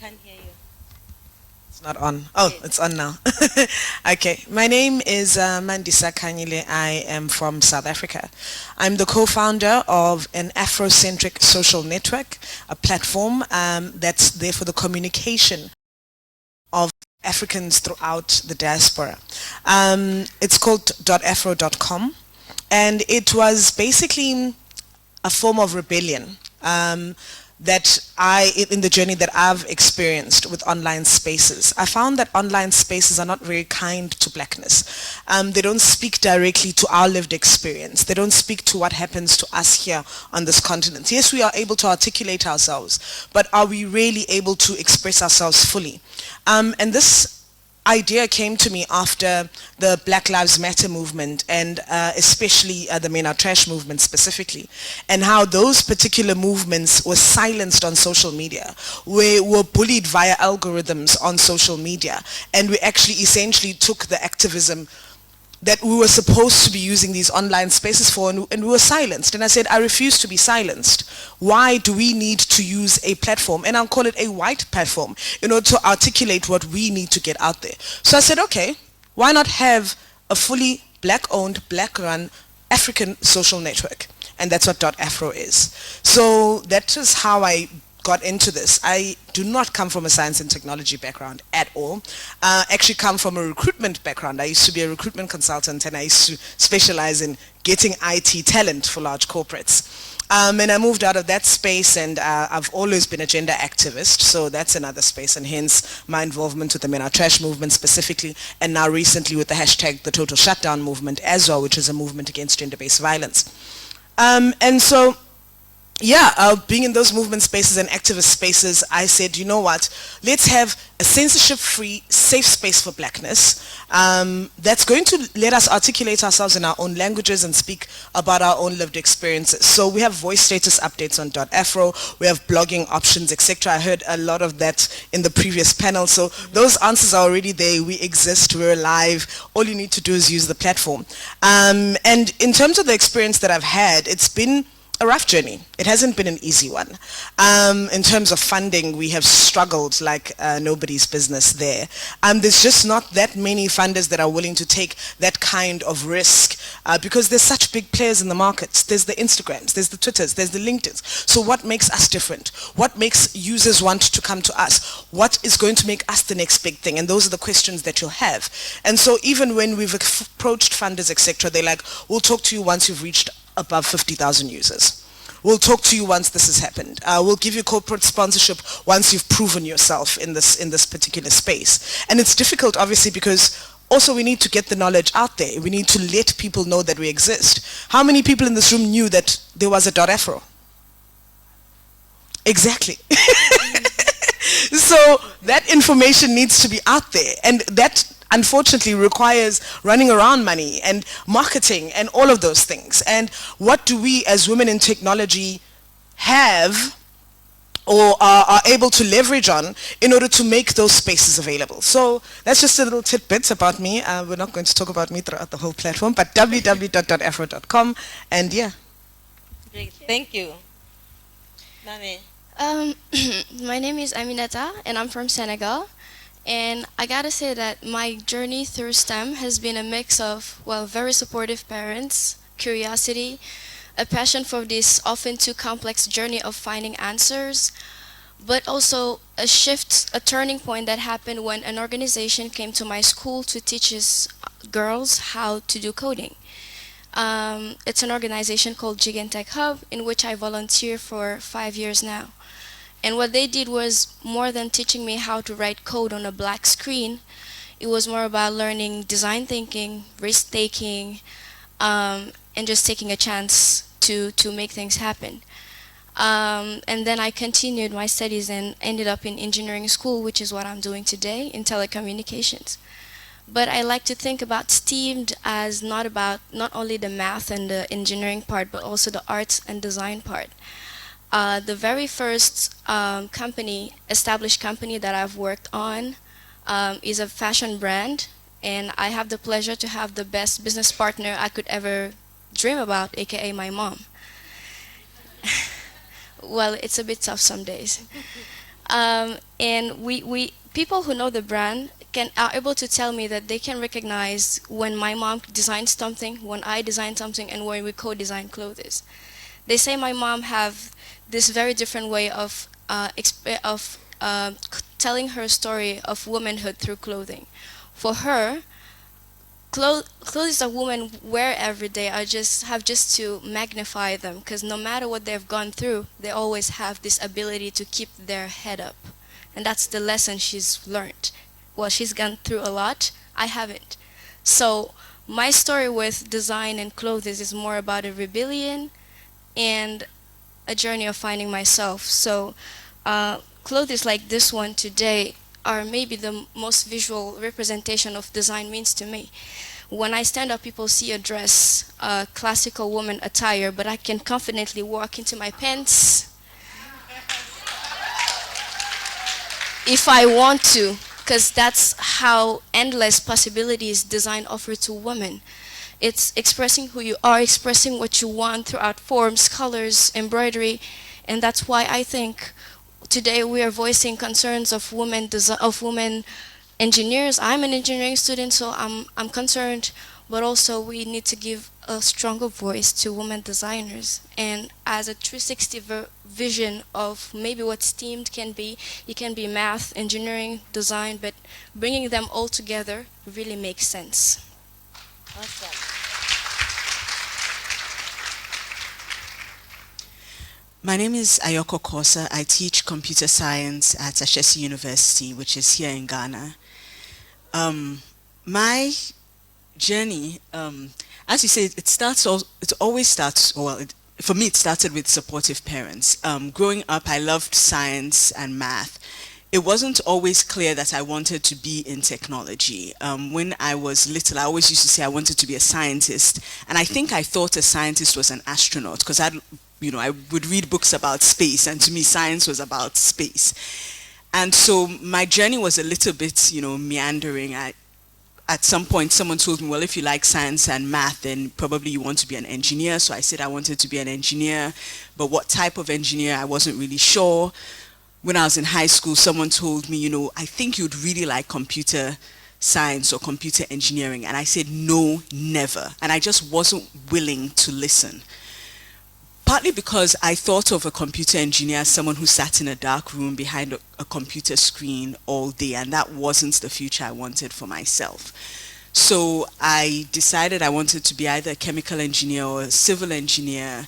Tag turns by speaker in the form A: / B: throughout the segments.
A: can't hear you.
B: It's not on. Oh, it's on now. Okay. My name is Mandisa Khanyile. I am from South Africa. I'm the co-founder of an Afrocentric social network, a platform that's there for the communication of Africans throughout the diaspora. It's called .afro.com, and it was basically a form of rebellion in the journey that I've experienced with online spaces. I found that online spaces are not very kind to blackness. They don't speak directly to our lived experience. They don't speak to what happens to us here on this continent. Yes, we are able to articulate ourselves, but are we really able to express ourselves fully? And this idea came to me after the Black Lives Matter movement, and especially the Men Are Trash movement specifically, and how those particular movements were silenced on social media. We were bullied via algorithms on social media, and we actually essentially took the activism that we were supposed to be using these online spaces for, and we were silenced. And I said, I refuse to be silenced. Why do we need to use a platform, and I'll call it a white platform, in order to articulate what we need to get out there? So I said, okay, why not have a fully black-owned, black-run African social network? And that's what .afro is. So that is how I got into this. I do not come from a science and technology background at all. Actually come from a recruitment background. I used to be a recruitment consultant, and I used to specialize in getting IT talent for large corporates. And I moved out of that space, and I've always been a gender activist, so that's another space, and hence my involvement with the Men Are Trash movement specifically, and now recently with the hashtag the Total Shutdown movement as well, which is a movement against gender-based violence. And so being in those movement spaces and activist spaces, I said, you know what, let's have a censorship-free, safe space for blackness that's going to let us articulate ourselves in our own languages and speak about our own lived experiences. So we have voice status updates on .afro, we have blogging options, etc. I heard a lot of that in the previous panel, so those answers are already there. We exist, we're alive, all you need to do is use the platform. And in terms of the experience that I've had, it's been a rough journey. It hasn't been an easy one. In terms of funding, we have struggled like nobody's business there. There's just not that many funders that are willing to take that kind of risk because there's such big players in the markets. There's the Instagrams, there's the Twitters, there's the LinkedIns. So what makes us different? What makes users want to come to us? What is going to make us the next big thing? And those are the questions that you'll have. And so even when we've approached funders, etc., they're like, we'll talk to you once you've reached above 50,000 users. We'll talk to you once this has happened. We'll give you corporate sponsorship once you've proven yourself in this particular space. And it's difficult, obviously, because also we need to get the knowledge out there. We need to let people know that we exist. How many people in this room knew that there was a .afro? Exactly. So that information needs to be out there, and that unfortunately requires running around money and marketing and all of those things. And what do we as women in technology have or are able to leverage on in order to make those spaces available? So that's just a little tidbit about me. We're not going to talk about me throughout the whole platform, but www.afro.com, and yeah.
A: Great, thank you. Mame.
C: My name is Aminata, and I'm from Senegal. And I gotta say that my journey through STEM has been a mix of, well, very supportive parents, curiosity, a passion for this often too complex journey of finding answers, but also a shift, a turning point that happened when an organization came to my school to teach girls how to do coding. It's an organization called Jig Tech Hub, in which I volunteer for 5 years now. And what they did was more than teaching me how to write code on a black screen. It was more about learning design thinking, risk-taking, and just taking a chance to make things happen. And then I continued my studies and ended up in engineering school, which is what I'm doing today in telecommunications. But I like to think about STEAMD as not only the math and the engineering part, but also the arts and design part. The very first established company that I've worked on is a fashion brand, and I have the pleasure to have the best business partner I could ever dream about, aka my mom. Well, it's a bit tough some days. And we people who know the brand are able to tell me that they can recognize when my mom designed something, when I designed something, and when we co-design clothes. They say my mom have this very different way of telling her story of womanhood through clothing. For her, clothes that women wear every day are just to magnify them, because no matter what they've gone through, they always have this ability to keep their head up. And that's the lesson she's learned. Well, she's gone through a lot. I haven't. So my story with design and clothes is more about a rebellion and a journey of finding myself. So clothes like this one today are maybe the most visual representation of design means to me. When I stand up, people see a dress, a classical woman attire, but I can confidently walk into my pants if I want to, because that's how endless possibilities design offer to women. It's expressing who you are, expressing what you want throughout forms, colors, embroidery, and that's why I think today we are voicing concerns of women engineers. I'm an engineering student, so I'm concerned, but also we need to give a stronger voice to women designers. And as a 360 vision of maybe what STEAMD can be, it can be math, engineering, design, but bringing them all together really makes sense.
A: Awesome.
D: My name is Ayorkor Korsah. I teach computer science at Ashesi University, which is here in Ghana. My journey, as you said, it always starts, for me it started with supportive parents. Growing up, I loved science and math. It wasn't always clear that I wanted to be in technology. When I was little, I always used to say I wanted to be a scientist, and I think I thought a scientist was an astronaut, because I would read books about space, and to me science was about space. And so my journey was a little bit, meandering. At some point someone told me, well, if you like science and math, then probably you want to be an engineer. So I said I wanted to be an engineer, but what type of engineer, I wasn't really sure. When I was in high school, someone told me, I think you'd really like computer science or computer engineering. And I said, no, never. And I just wasn't willing to listen. Partly because I thought of a computer engineer as someone who sat in a dark room behind a computer screen all day, and that wasn't the future I wanted for myself. So I decided I wanted to be either a chemical engineer or a civil engineer.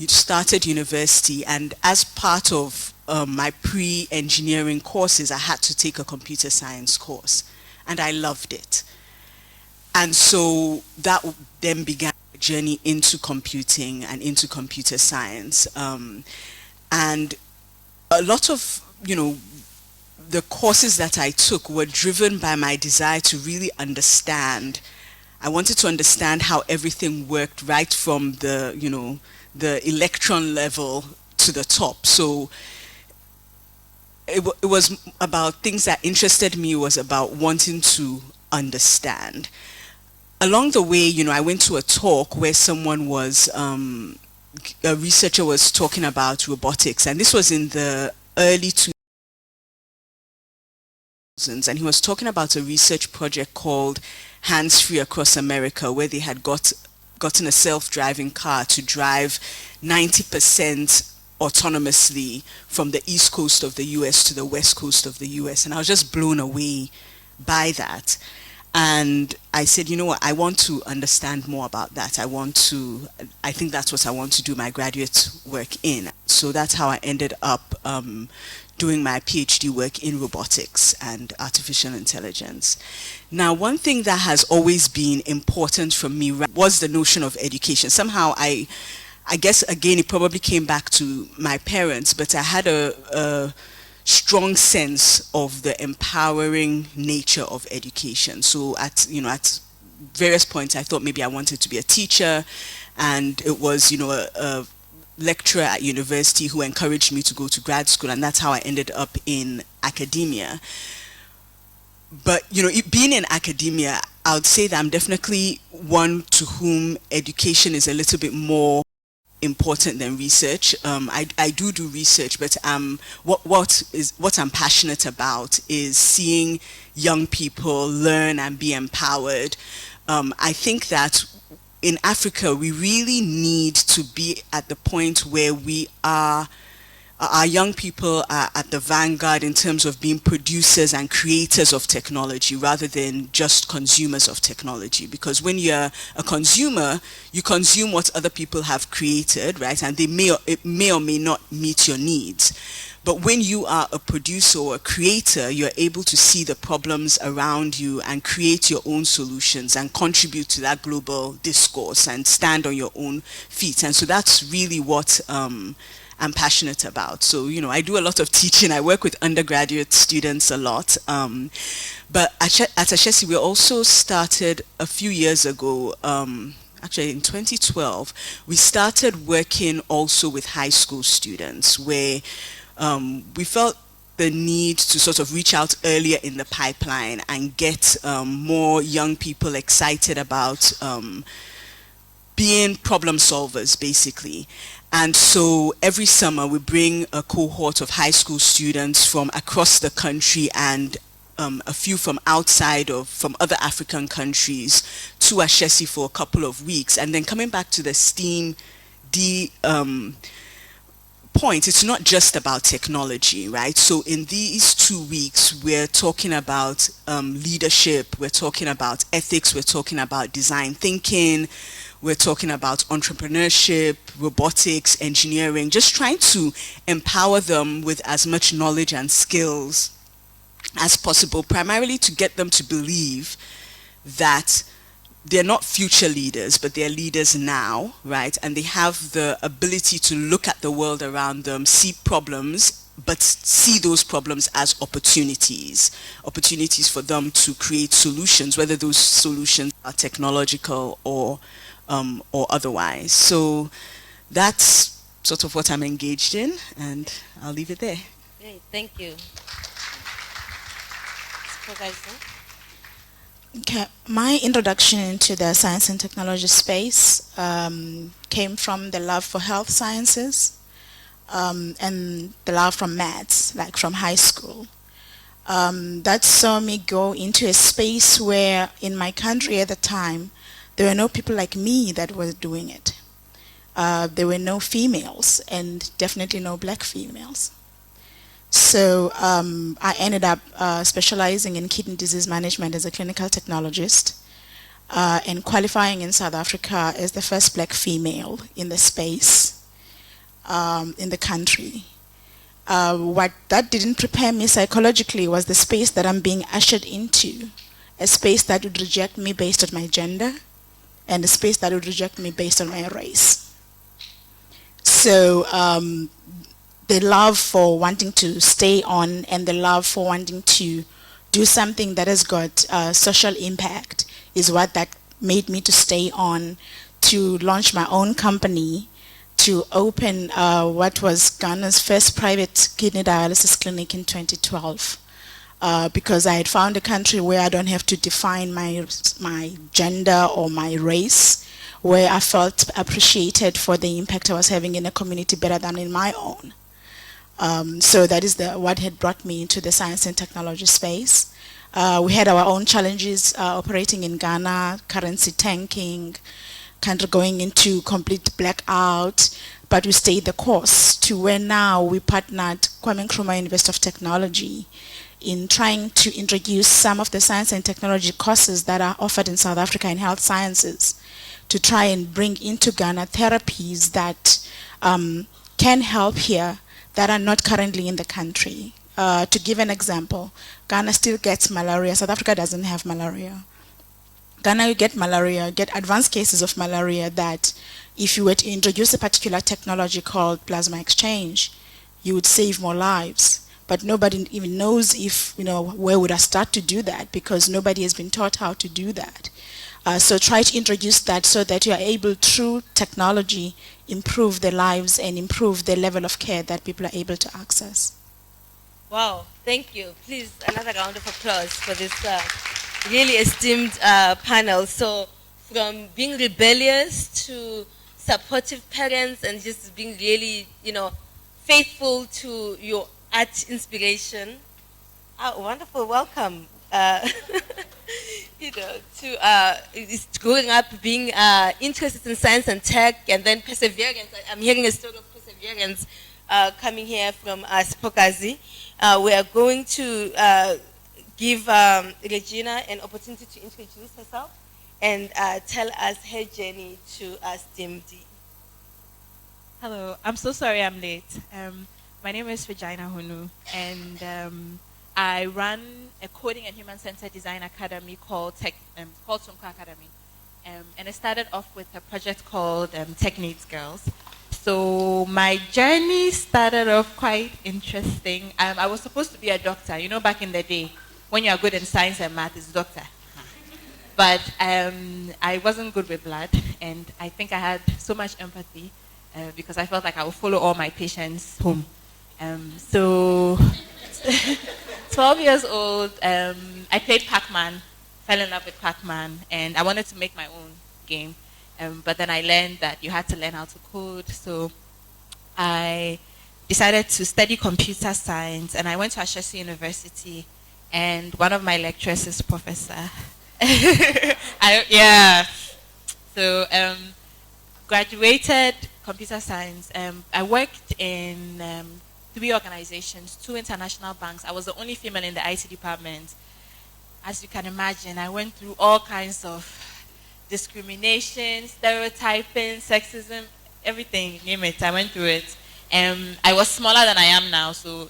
D: Started university, and as part of my pre-engineering courses, I had to take a computer science course, and I loved it. And so that then began a journey into computing and into computer science. And a lot of, the courses that I took were driven by my desire to really understand. I wanted to understand how everything worked, right from the, the electron level to the top. So it was about things that interested me, was about wanting to understand. Along the way, I went to a talk where someone was, a researcher was talking about robotics, and this was in the early 2000s, and he was talking about a research project called Hands Free Across America, where they had gotten a self-driving car to drive 90% autonomously from the east coast of the US to the west coast of the US, and I was just blown away by that. And I said, what, I want to understand more about that. I think that's what I want to do my graduate work in. So that's how I ended up doing my PhD work in robotics and artificial intelligence. Now, one thing that has always been important for me was the notion of education. Somehow, I guess, again, it probably came back to my parents, but I had a strong sense of the empowering nature of education. So at various points I thought maybe I wanted to be a teacher, and it was a lecturer at university who encouraged me to go to grad school, and that's how I ended up in academia. But being in academia, I would say that I'm definitely one to whom education is a little bit more important than research. I do research, but what I'm passionate about is seeing young people learn and be empowered. I think that in Africa, we really need to be at the point where our young people are at the vanguard in terms of being producers and creators of technology rather than just consumers of technology. Because when you're a consumer, you consume what other people have created, right? And it may or may not meet your needs. But when you are a producer or a creator, you're able to see the problems around you and create your own solutions and contribute to that global discourse and stand on your own feet. And so that's really what I'm passionate about. So, I do a lot of teaching. I work with undergraduate students a lot. But at Ashesi, we also started a few years ago, actually in 2012, we started working also with high school students where we felt the need to sort of reach out earlier in the pipeline and get more young people excited about being problem solvers, basically. And so every summer we bring a cohort of high school students from across the country and a few from other African countries to Ashesi for a couple of weeks. And then coming back to the STEAMD point, it's not just about technology, right? So in these 2 weeks, we're talking about leadership, we're talking about ethics, we're talking about design thinking, we're talking about entrepreneurship, robotics, engineering, just trying to empower them with as much knowledge and skills as possible, primarily to get them to believe that they're not future leaders, but they're leaders now, right? And they have the ability to look at the world around them, see problems, but see those problems as opportunities for them to create solutions, whether those solutions are technological or otherwise. So that's sort of what I'm engaged in, and I'll leave it there.
A: Great, thank you. Siphokazi?
E: Okay, my introduction into the science and technology space came from the love for health sciences and the love from maths, like from high school. That saw me go into a space where in my country at the time, there were no people like me that were doing it. There were no females and definitely no black females. So I ended up specializing in kidney disease management as a clinical technologist and qualifying in South Africa as the first black female in the space in the country. What that didn't prepare me psychologically was the space that I'm being ushered into, a space that would reject me based on my gender and a space that would reject me based on my race. So the love for wanting to stay on and the love for wanting to do something that has got social impact is what that made me to stay on, to launch my own company, to open what was Ghana's first private kidney dialysis clinic in 2012. Because I had found a country where I don't have to define my gender or my race, where I felt appreciated for the impact I was having in a community better than in my own. So that is what had brought me into the science and technology space. We had our own challenges operating in Ghana, currency tanking, country going into complete blackout, but we stayed the course to where now we partnered Kwame Nkrumah University of Technology in trying to introduce some of the science and technology courses that are offered in South Africa in health sciences to try and bring into Ghana therapies that can help here that are not currently in the country. To give an example, Ghana still gets malaria. South Africa doesn't have malaria. Ghana, you get malaria, get advanced cases of malaria that if you were to introduce a particular technology called plasma exchange, you would save more lives. But nobody even knows if, where would I start to do that, because nobody has been taught how to do that. So try to introduce that so that you are able, through technology, improve their lives and improve the level of care that people are able to access.
A: Wow, thank you. Please, another round of applause for this really esteemed panel. So from being rebellious to supportive parents and just being really, faithful to your art inspiration. Oh, wonderful, welcome. It's growing up being interested in science and tech, and then perseverance. I'm hearing a story of perseverance coming here from Siphokazi. We are going to give Regina an opportunity to introduce herself and tell us her journey to STEAMD.
F: Hello, I'm so sorry I'm late. My name is Regina Honu, and I run a coding and human-centered design academy called Soronko Academy. And it started off with a project called Tech Needs Girls. So my journey started off quite interesting. I was supposed to be a doctor. You know, back in the day, when you are good in science and math, it's doctor. But I wasn't good with blood, and I think I had so much empathy because I felt like I would follow all my patients home. So 12 years old, I played Pac-Man, fell in love with Pac-Man, and I wanted to make my own game. But then I learned that you had to learn how to code, so I decided to study computer science, and I went to Ashesi University, and one of my lecturers is Professor. So graduated computer science. I worked in 3 organizations, 2 international banks. I was the only female in the IT department. As you can imagine, I went through all kinds of discrimination, stereotyping, sexism, everything, name it, I went through it. I was smaller than I am now, so,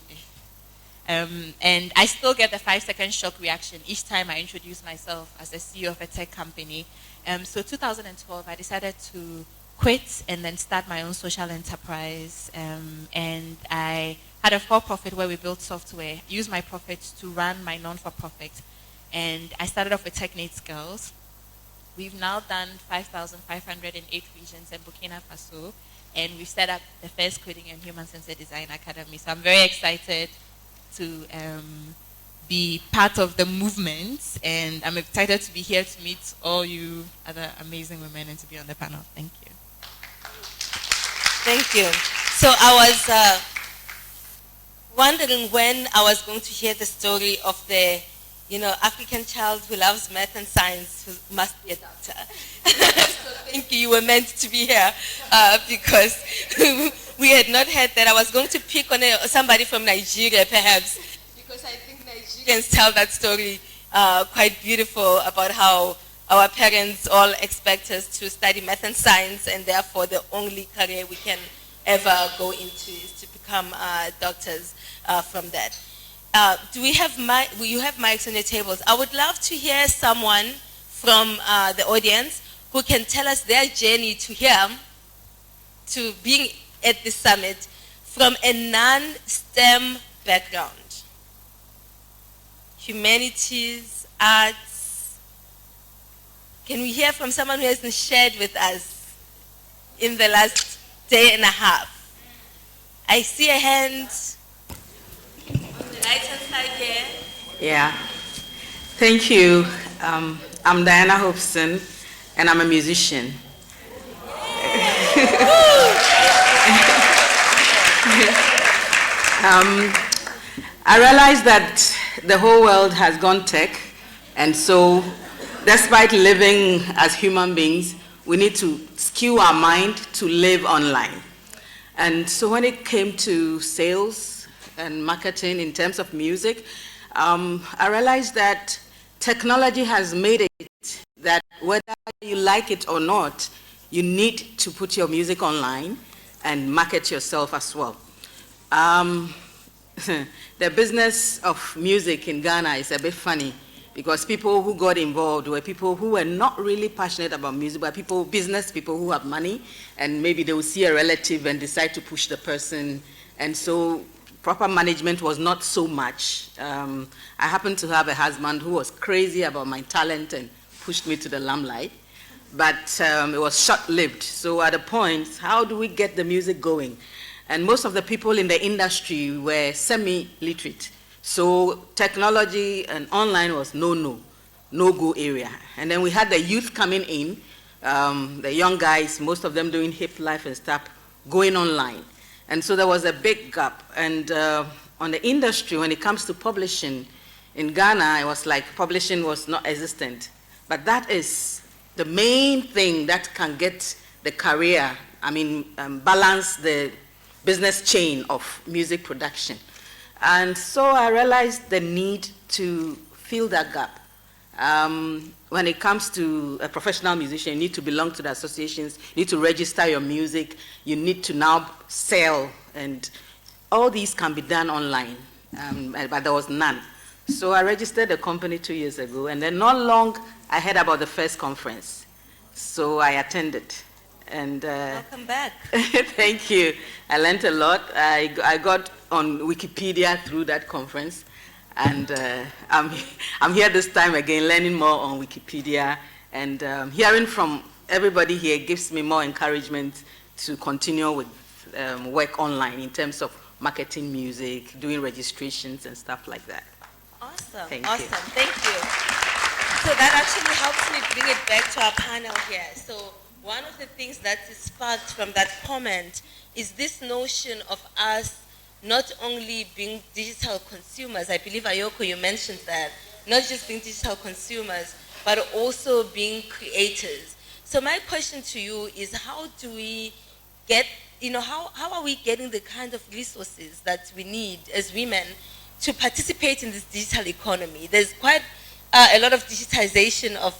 F: and I still get the 5-second shock reaction each time I introduce myself as the CEO of a tech company. So 2012, I decided to quit and then start my own social enterprise. And I had a for-profit where we built software, used my profits to run my non-for-profit. And I started off with Tech Needs Girls. We've now done 5,508 regions in Burkina Faso, and we've set up the first Coding and Human-Centered Design Academy. So I'm very excited to be part of the movement, and I'm excited to be here to meet all you other amazing women and to be on the panel. Thank you.
A: Thank you. So I was wondering when I was going to hear the story of the African child who loves math and science, who must be a doctor. So thank you. You were meant to be here because we had not heard that. I was going to pick on somebody from Nigeria, perhaps, because I think Nigerians tell that story quite beautiful about how our parents all expect us to study math and science, and therefore the only career we can ever go into is to become doctors from that. Do we have you have mics on your tables? I would love to hear someone from the audience who can tell us their journey to here, to being at the summit, from a non-STEM background. Humanities, arts. Can we hear from someone who hasn't shared with us in the last day and a half? I see a hand. Right-hand side here.
G: Yeah, thank you. I'm Diana Hobson, and I'm a musician. I realize that the whole world has gone tech, and so despite living as human beings, we need to skew our mind to live online. And so when it came to sales and marketing in terms of music, I realized that technology has made it that whether you like it or not, you need to put your music online and market yourself as well. The business of music in Ghana is a bit funny because people who got involved were people who were not really passionate about music, but business people who have money, and maybe they will see a relative and decide to push the person. And so proper management was not so much. I happened to have a husband who was crazy about my talent and pushed me to the limelight, but it was short-lived. So at a point, how do we get the music going? And most of the people in the industry were semi-literate. So technology and online was no-go area. And then we had the youth coming in the young guys, most of them doing hip life and stuff, going online. And so there was a big gap. And on the industry, when it comes to publishing, in Ghana, it was like publishing was not existent. But that is the main thing that can get the career, balance the business chain of music production. And so I realized the need to fill that gap. When it comes to a professional musician, you need to belong to the associations, you need to register your music, you need to now sell, and all these can be done online, but there was none. So I registered the company 2 years ago, and then not long, I heard about the first conference. So I attended. And
A: welcome back.
G: Thank you. I learned a lot. I got on Wikipedia through that conference. And I'm here this time again, learning more on Wikipedia, and hearing from everybody here gives me more encouragement to continue with work online in terms of marketing music, doing registrations and stuff like that.
A: Awesome.
G: Thank
A: awesome.
G: you.
A: Thank you. So that actually helps me bring it back to our panel here. So one of the things that is sparked from that comment is this notion of us not only being digital consumers, I believe Ayorkor, you mentioned that, not just being digital consumers, but also being creators. So my question to you is, how do we get, how are we getting the kind of resources that we need as women to participate in this digital economy? There's quite a lot of digitization of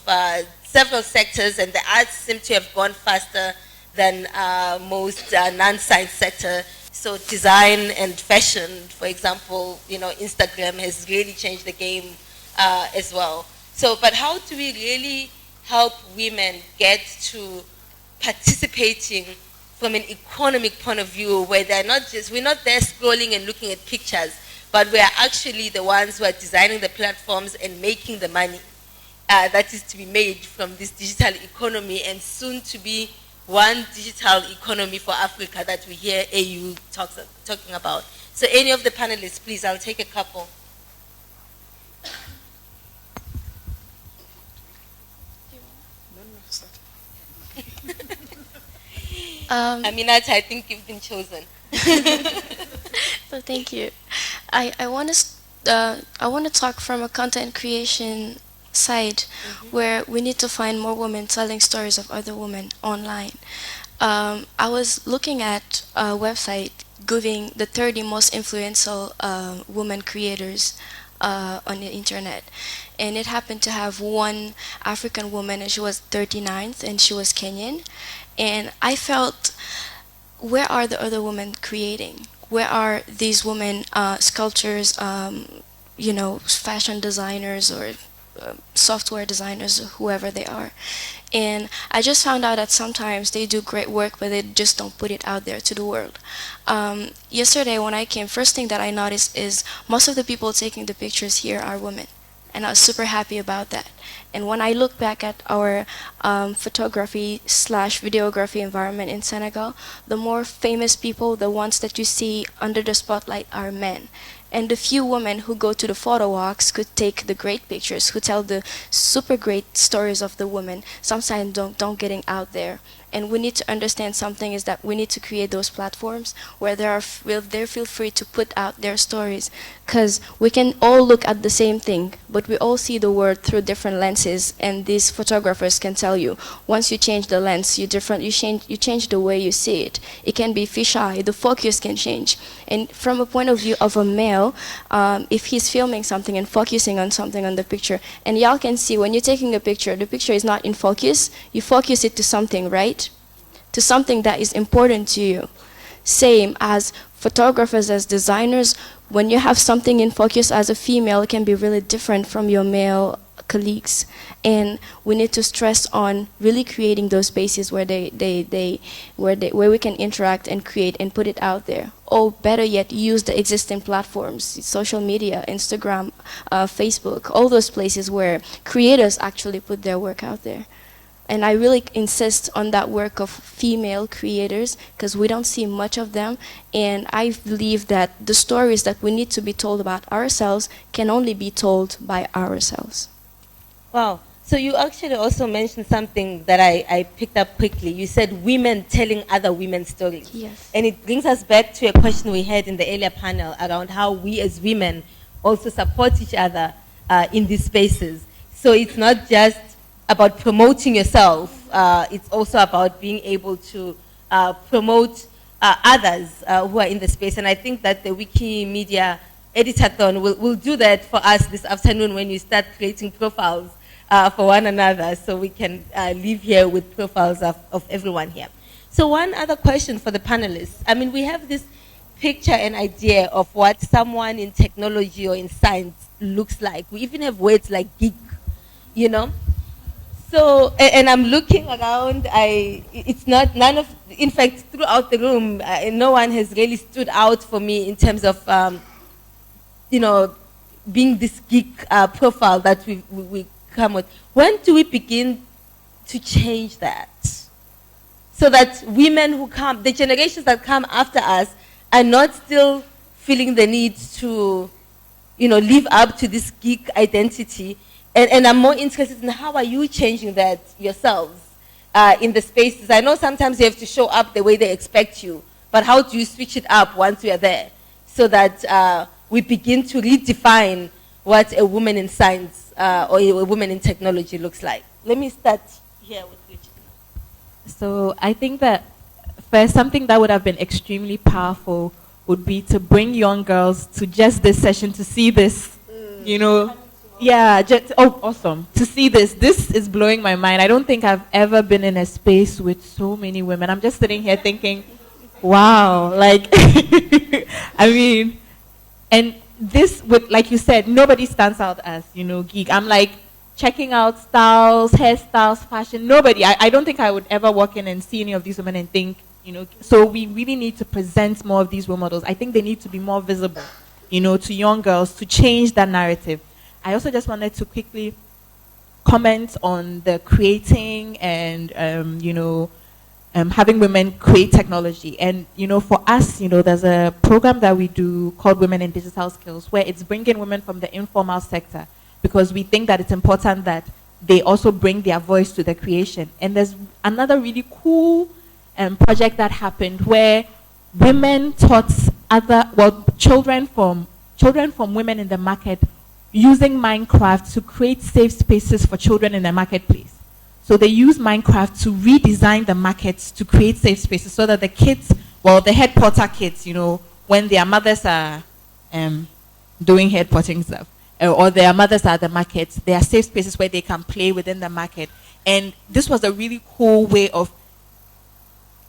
A: several sectors, and the arts seem to have gone faster than most non-science sector. So design and fashion, for example, Instagram has really changed the game as well. So, but how do we really help women get to participating from an economic point of view, where we're not there scrolling and looking at pictures, but we are actually the ones who are designing the platforms and making the money that is to be made from this digital economy, and soon to be one digital economy for Africa that we hear AU talking about. So any of the panelists, please, I'll take a couple. Aminata, I think you've been chosen.
C: So thank you. I want to talk from a content creation side, where we need to find more women telling stories of other women online. I was looking at a website giving the 30 most influential women creators on the internet, and it happened to have one African woman, and she was 39th, and she was Kenyan. And I felt, where are the other women creating? Where are these women sculptors, fashion designers, or software designers, or whoever they are? And I just found out that sometimes they do great work, but they just don't put it out there to the world. Yesterday when I came, first thing that I noticed is most of the people taking the pictures here are women. And I was super happy about that. And when I look back at our photography/videography environment in Senegal, the more famous people, the ones that you see under the spotlight, are men. And the few women who go to the photo walks could take the great pictures, who tell the super great stories of the women, sometimes don't getting out there. And we need to understand something is that we need to create those platforms where they feel free to put out their stories, because we can all look at the same thing, but we all see the world through different lenses. And these photographers can tell you, once you change the lens, you change the way you see it. It can be fisheye, the focus can change. And from a point of view of a male, if he's filming something and focusing on something on the picture, and y'all can see when you're taking a picture, the picture is not in focus, you focus it to something, right? To something that is important to you. Same as photographers, as designers, when you have something in focus as a female, it can be really different from your male colleagues. And we need to stress on really creating those spaces where where we can interact and create and put it out there. Or better yet, use the existing platforms, social media, Instagram, Facebook, all those places where creators actually put their work out there. And I really insist on that work of female creators, because we don't see much of them. And I believe that the stories that we need to be told about ourselves can only be told by ourselves.
A: Wow. So you actually also mentioned something that I picked up quickly. You said women telling other women's stories.
C: Yes.
A: And it brings us back to a question we had in the earlier panel around how we as women also support each other in these spaces. So it's not just about promoting yourself, it's also about being able to promote others who are in the space. And I think that the Wikimedia Editathon will do that for us this afternoon when you start creating profiles for one another, so we can leave here with profiles of everyone here. So one other question for the panelists. I mean, we have this picture and idea of what someone in technology or in science looks like. We even have words like geek, you know? So, and I'm looking around, it's not, none of, in fact, throughout the room, no one has really stood out for me in terms of, you know, being this geek profile that we come with. When do we begin to change that? So that women who come, the generations that come after us, are not still feeling the need to, you know, live up to this geek identity. And I'm more interested in how are you changing that yourselves in the spaces. I know sometimes you have to show up the way they expect you, but how do you switch it up once you're there so that we begin to redefine what a woman in science or a woman in technology looks like? Let me start here with Regina.
F: So I think that first, something that would have been extremely powerful would be to bring young girls to just this session to see this, you know. Yeah, just, oh, awesome. To see this. This is blowing my mind. I don't think I've ever been in a space with so many women. I'm just sitting here thinking, wow, like, I mean, and this would, like you said, nobody stands out as, you know, geek. I'm like checking out styles, hairstyles, fashion. Nobody. I don't think I would ever walk in and see any of these women and think, you know, so we really need to present more of these role models. I think they need to be more visible, you know, to young girls to change that narrative. I also just wanted to quickly comment on the creating and, you know, having women create technology. And, you know, for us, you know, there's a program that we do called Women in Digital Skills, where it's bringing women from the informal sector, because we think that it's important that they also bring their voice to the creation. And there's another really cool project that happened where women taught children from women in the market using Minecraft to create safe spaces for children in the marketplace. So they use Minecraft to redesign the markets to create safe spaces so that the kids, well, the head porter kids, you know, when their mothers are doing head potting stuff, or their mothers are at the markets, there are safe spaces where they can play within the market. And this was a really cool way of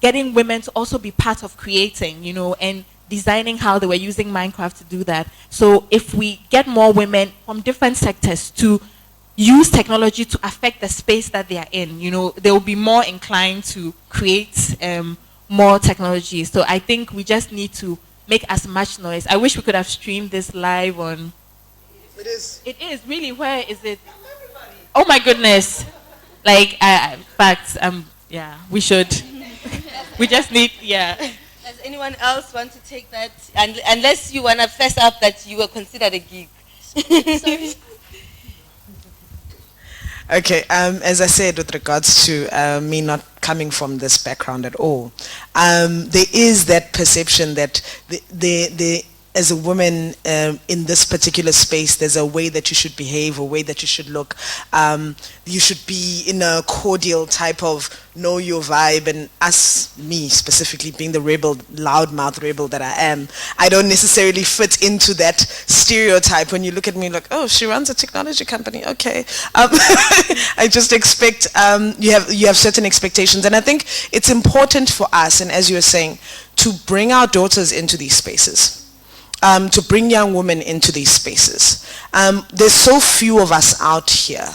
F: getting women to also be part of creating, you know, and designing how they were using Minecraft to do that. So if we get more women from different sectors to use technology to affect the space that they are in, you know, they will be more inclined to create more technology. So I think we just need to make as much noise. I wish we could have streamed this live on.
B: It is.
F: It is, really. Where is it? Oh my goodness. Like, facts, yeah, we should. We just need, yeah.
A: Does anyone else want to take that? Unless you want to fess up that you were considered a geek.
C: Sorry.
B: Okay, as I said, with regards to me not coming from this background at all, there is that perception that as a woman in this particular space, there's a way that you should behave, a way that you should look. You should be in a cordial type of know your vibe, and me specifically being the rebel, loudmouth rebel that I am, I don't necessarily fit into that stereotype. When you look at me like, oh, she runs a technology company, okay. I just expect, you have certain expectations, and I think it's important for us, and as you were saying, to bring our daughters into these spaces. To bring young women into these spaces. There's so few of us out here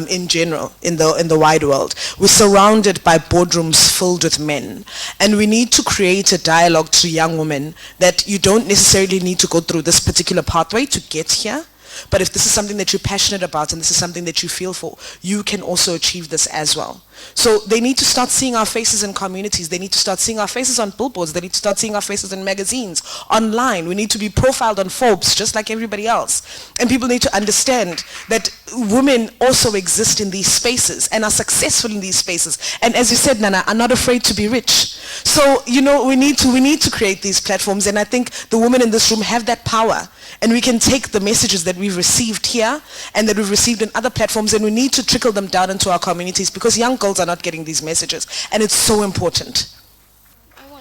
B: in general in the wide world. We're surrounded by boardrooms filled with men, and we need to create a dialogue to young women that you don't necessarily need to go through this particular pathway to get here. But if this is something that you're passionate about and this is something that you feel for, you can also achieve this as well. So they need to start seeing our faces in communities. They need to start seeing our faces on billboards. They need to start seeing our faces in magazines, online. We need to be profiled on Forbes, just like everybody else. And people need to understand that women also exist in these spaces and are successful in these spaces. And as you said, Nana, are not afraid to be rich. So, you know, we need to create these platforms. And I think the women in this room have that power. And we can take the messages that we've received here and that we've received in other platforms, and we need to trickle them down into our communities, because young girls are not getting these messages, and it's so important.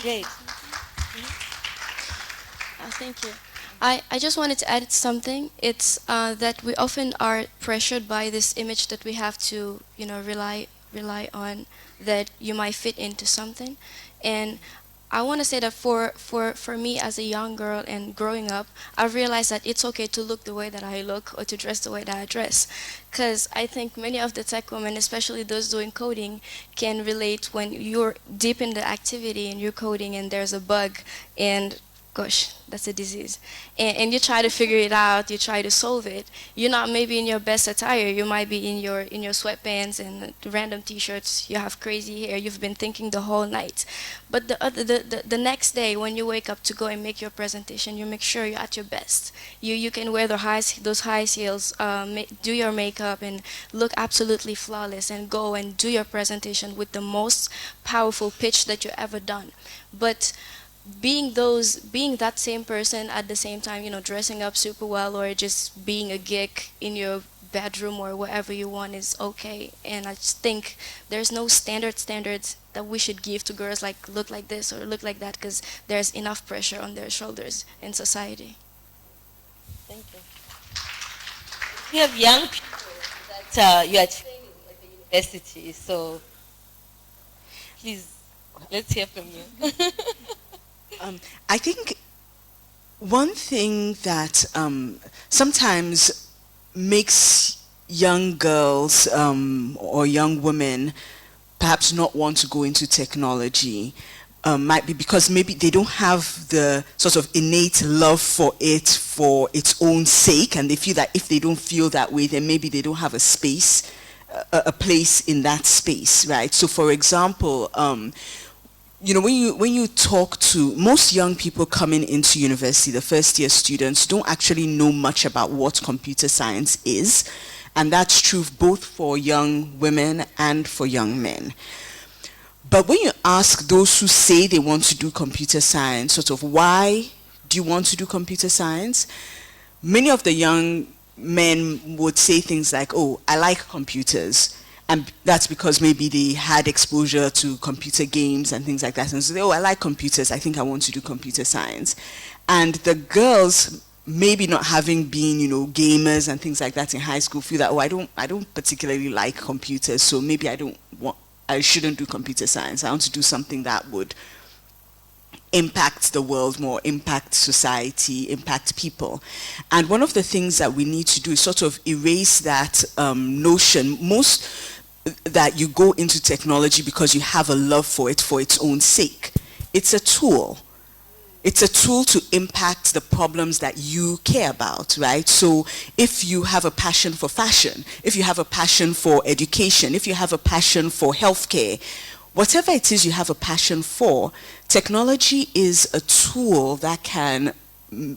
A: Great.
C: Thank you. I just wanted to add something. It's that we often are pressured by this image that we have to, you know, rely on, that you might fit into something. And I want to say that for me as a young girl and growing up, I've realized that it's okay to look the way that I look or to dress the way that I dress. Because I think many of the tech women, especially those doing coding, can relate when you're deep in the activity and you're coding and there's a bug and gosh, that's a disease. And you try to figure it out, you try to solve it. You're not maybe in your best attire, you might be in your sweatpants and random t-shirts, you have crazy hair, you've been thinking the whole night. But the next day when you wake up to go and make your presentation, you make sure you're at your best. You can wear those high heels, do your makeup and look absolutely flawless and go and do your presentation with the most powerful pitch that you've ever done. But being that same person at the same time, you know, dressing up super well or just being a geek in your bedroom or wherever you want is okay. And I just think there's no standards that we should give to girls, like look like this or look like that, because there's enough pressure on their shoulders in society.
A: Thank you. You have young people that you are training at the university, so please, let's hear from you.
D: I think one thing that sometimes makes young girls or young women perhaps not want to go into technology might be because maybe they don't have the sort of innate love for its own sake, and they feel that if they don't feel that way, then maybe they don't have a space, a place in that space, right? So for example, you know, when you talk to most young people coming into university, the first year students don't actually know much about what computer science is, and that's true both for young women and for young men. But when you ask those who say they want to do computer science, sort of why do you want to do computer science, many of the young men would say things like, oh, I like computers. And that's because maybe they had exposure to computer games and things like that. And so they, oh, I like computers, I think I want to do computer science. And the girls, maybe not having been, you know, gamers and things like that in high school, feel that, oh, I don't particularly like computers, so maybe I shouldn't do computer science. I want to do something that would impact the world more, impact society, impact people. And one of the things that we need to do is sort of erase that notion, that you go into technology because you have a love for it for its own sake. It's a tool. It's a tool to impact the problems that you care about, right? So if you have a passion for fashion, if you have a passion for education, if you have a passion for healthcare, whatever it is you have a passion for, technology is a tool that can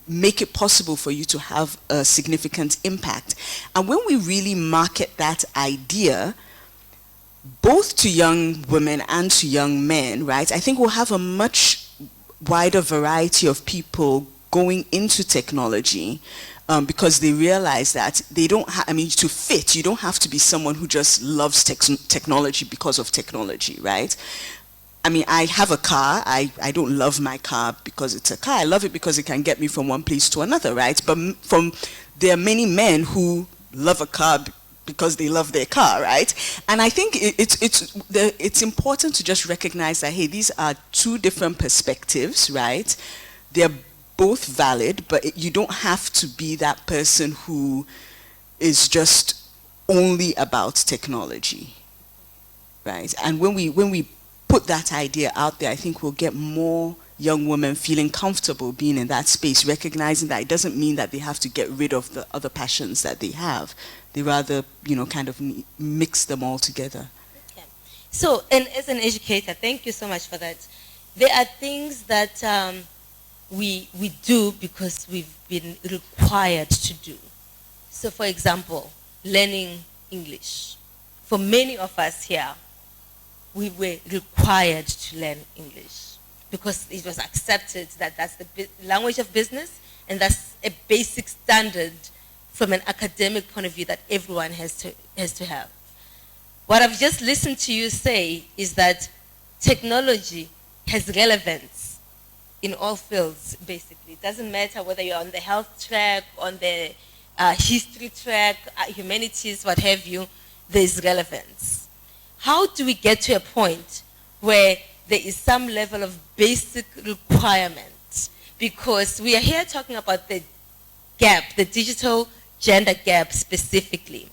D: make it possible for you to have a significant impact. And when we really market that idea, both to young women and to young men, right, I think we'll have a much wider variety of people going into technology because they realize that they don't to fit, you don't have to be someone who just loves technology because of technology, right? I mean, I have a car. I don't love my car because it's a car. I love it because it can get me from one place to another, right? But there are many men who love a car because they love their car, right? And I think it's important to just recognize that, hey, these are two different perspectives, right? They're both valid, but you don't have to be that person who is just only about technology, right? And when we put that idea out there, I think we'll get more young women feeling comfortable being in that space, recognizing that it doesn't mean that they have to get rid of the other passions that they have. They rather, kind of mix them all together.
A: Okay. So, and as an educator, thank you so much for that. There are things that we do because we've been required to do. So, for example, learning English. For many of us here, we were required to learn English because it was accepted that that's the language of business and that's a basic standard from an academic point of view that everyone has to have. What I've just listened to you say is that technology has relevance in all fields, basically. It doesn't matter whether you're on the health track, on the history track, humanities, what have you, there's relevance. How do we get to a point where there is some level of basic requirement? Because we are here talking about the gap, the digital gender gap specifically.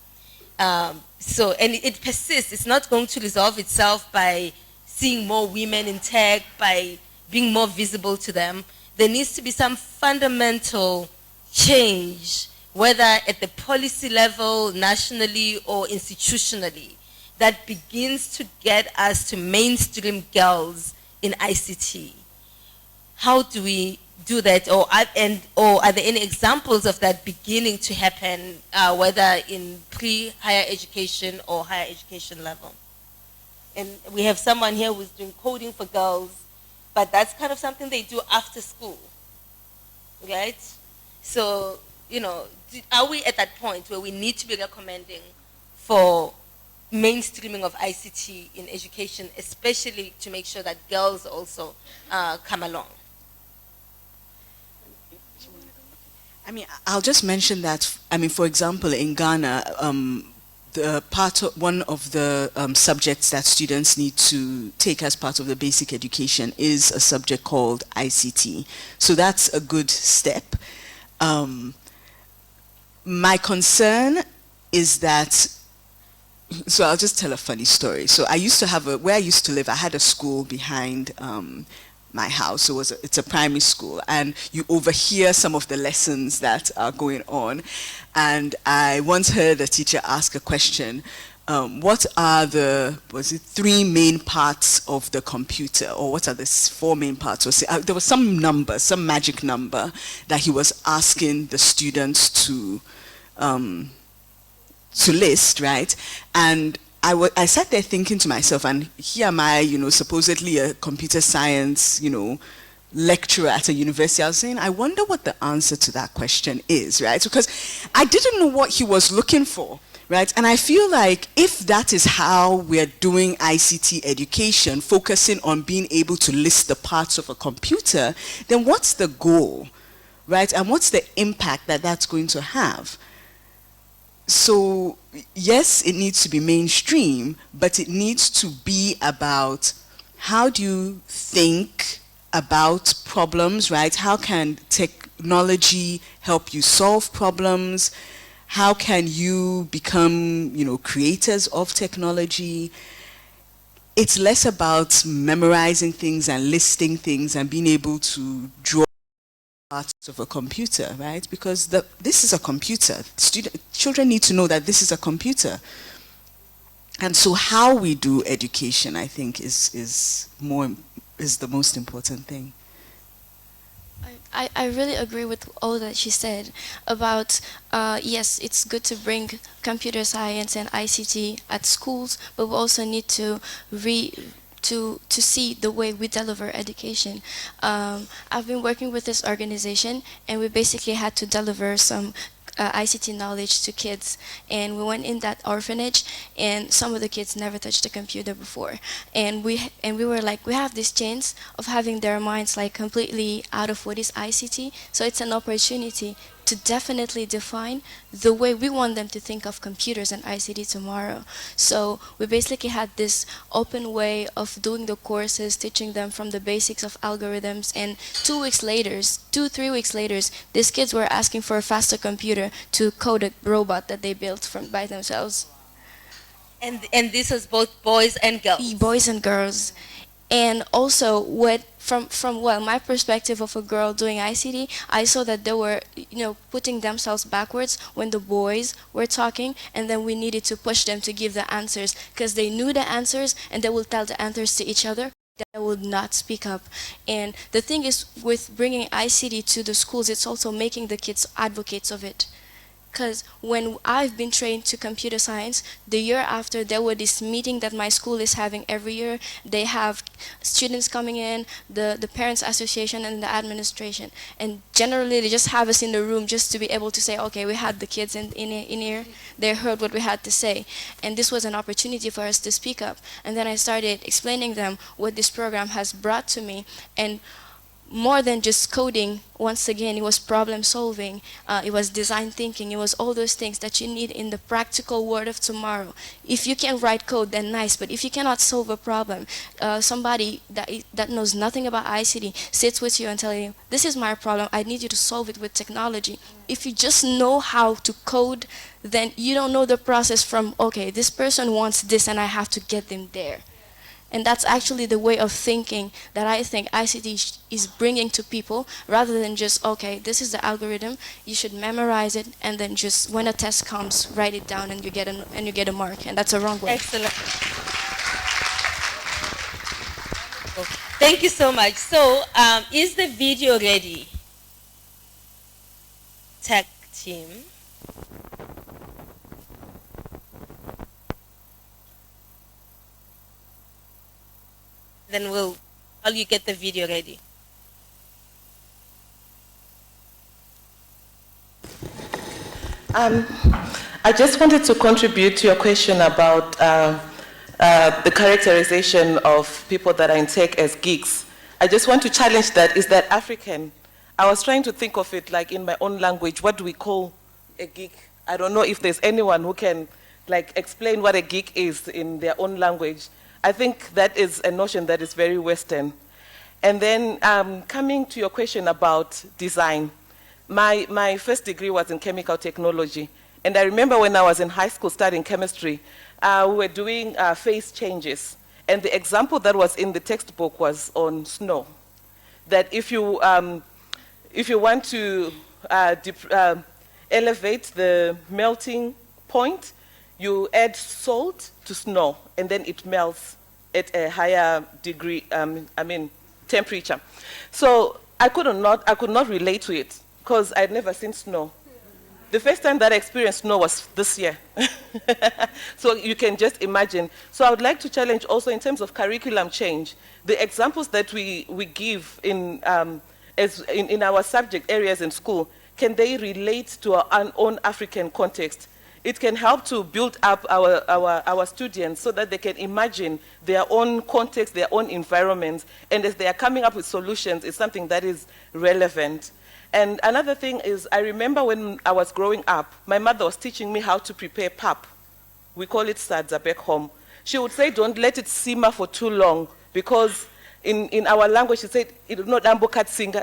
A: And it persists. It's not going to resolve itself by seeing more women in tech, by being more visible to them. There needs to be some fundamental change, whether at the policy level, nationally, or institutionally, that begins to get us to mainstream girls in ICT. How do we do that, or are there any examples of that beginning to happen, whether in pre-higher education or higher education level? And we have someone here who's doing coding for girls, but that's kind of something they do after school, right? So, are we at that point where we need to be recommending for mainstreaming of ICT in education, especially to make sure that girls also come along?
D: I mean, I'll just mention that, I mean, for example, in Ghana, one of the subjects that students need to take as part of the basic education is a subject called ICT. So that's a good step. My concern is that, so I'll just tell a funny story. So I used to have where I used to live, I had a school behind my house. So it's a primary school, and you overhear some of the lessons that are going on. And I once heard a teacher ask a question, what are the 3 main parts of the computer, or what are the 4 main parts? Or there was some number, some magic number that he was asking the students to list, right? And I sat there thinking to myself, and here am I, supposedly a computer science, lecturer at a university. I was saying, I wonder what the answer to that question is, right? Because I didn't know what he was looking for, right? And I feel like if that is how we're doing ICT education, focusing on being able to list the parts of a computer, then what's the goal, right? And what's the impact that that's going to have? So yes, it needs to be mainstream, but it needs to be about how do you think about problems, right? How can technology help you solve problems? How can you become, creators of technology? It's less about memorizing things and listing things and being able to draw parts of a computer, right? Because this is a computer. Children need to know that this is a computer. And so how we do education, I think, is the most important thing.
C: I really agree with all that she said about, yes, it's good to bring computer science and ICT at schools, but we also need to see the way we deliver education. I've been working with this organization, and we basically had to deliver some ICT knowledge to kids, and we went in that orphanage, and some of the kids never touched a computer before, and we were like, we have this chance of having their minds like completely out of what is ICT, so it's an opportunity to definitely define the way we want them to think of computers and ICT tomorrow. So we basically had this open way of doing the courses, teaching them from the basics of algorithms, and 3 weeks later, these kids were asking for a faster computer to code a robot that they built by themselves.
A: And this was both boys and girls?
C: Boys and girls. And also, from well, my perspective of a girl doing ICT, I saw that they were, putting themselves backwards when the boys were talking, and then we needed to push them to give the answers because they knew the answers and they will tell the answers to each other. They would not speak up. And the thing is, with bringing ICT to the schools, it's also making the kids advocates of it. Because when I've been trained to computer science, the year after there was this meeting that my school is having every year. They have students coming in, the parents association and the administration. And generally they just have us in the room just to be able to say, okay, we had the kids in here, they heard what we had to say. And this was an opportunity for us to speak up. And then I started explaining them what this program has brought to me. And more than just coding, once again, it was problem solving, it was design thinking, it was all those things that you need in the practical world of tomorrow. If you can write code, then nice, but if you cannot solve a problem, somebody that knows nothing about ICT sits with you and tells you, this is my problem, I need you to solve it with technology. If you just know how to code, then you don't know the process from, okay, this person wants this and I have to get them there. And that's actually the way of thinking that I think ICT is bringing to people, rather than just, okay, this is the algorithm, you should memorize it, and then just when a test comes, write it down and you get a mark. And that's a wrong way.
A: Excellent. Thank you so much. So, is the video ready? Tech team. Then while you get the video ready.
H: I just wanted to contribute to your question about the characterization of people that are in tech as geeks. I just want to challenge that. Is that African? I was trying to think of it like in my own language. What do we call a geek? I don't know if there's anyone who can explain what a geek is in their own language. I think that is a notion that is very Western. And then coming to your question about design, my first degree was in chemical technology. And I remember when I was in high school studying chemistry, we were doing phase changes. And the example that was in the textbook was on snow. That if you want to elevate the melting point, you add salt to snow, and then it melts at a higher degree, temperature. So I could not relate to it because I'd never seen snow. The first time that I experienced snow was this year. So you can just imagine. So I would like to challenge also in terms of curriculum change, the examples that we give in our subject areas in school, can they relate to our own African context? It can help to build up our students so that they can imagine their own context, their own environments, and as they are coming up with solutions, it's something that is relevant. And another thing is, I remember when I was growing up, my mother was teaching me how to prepare pap. We call it sadza back home. She would say, don't let it simmer for too long, because in our language, she said,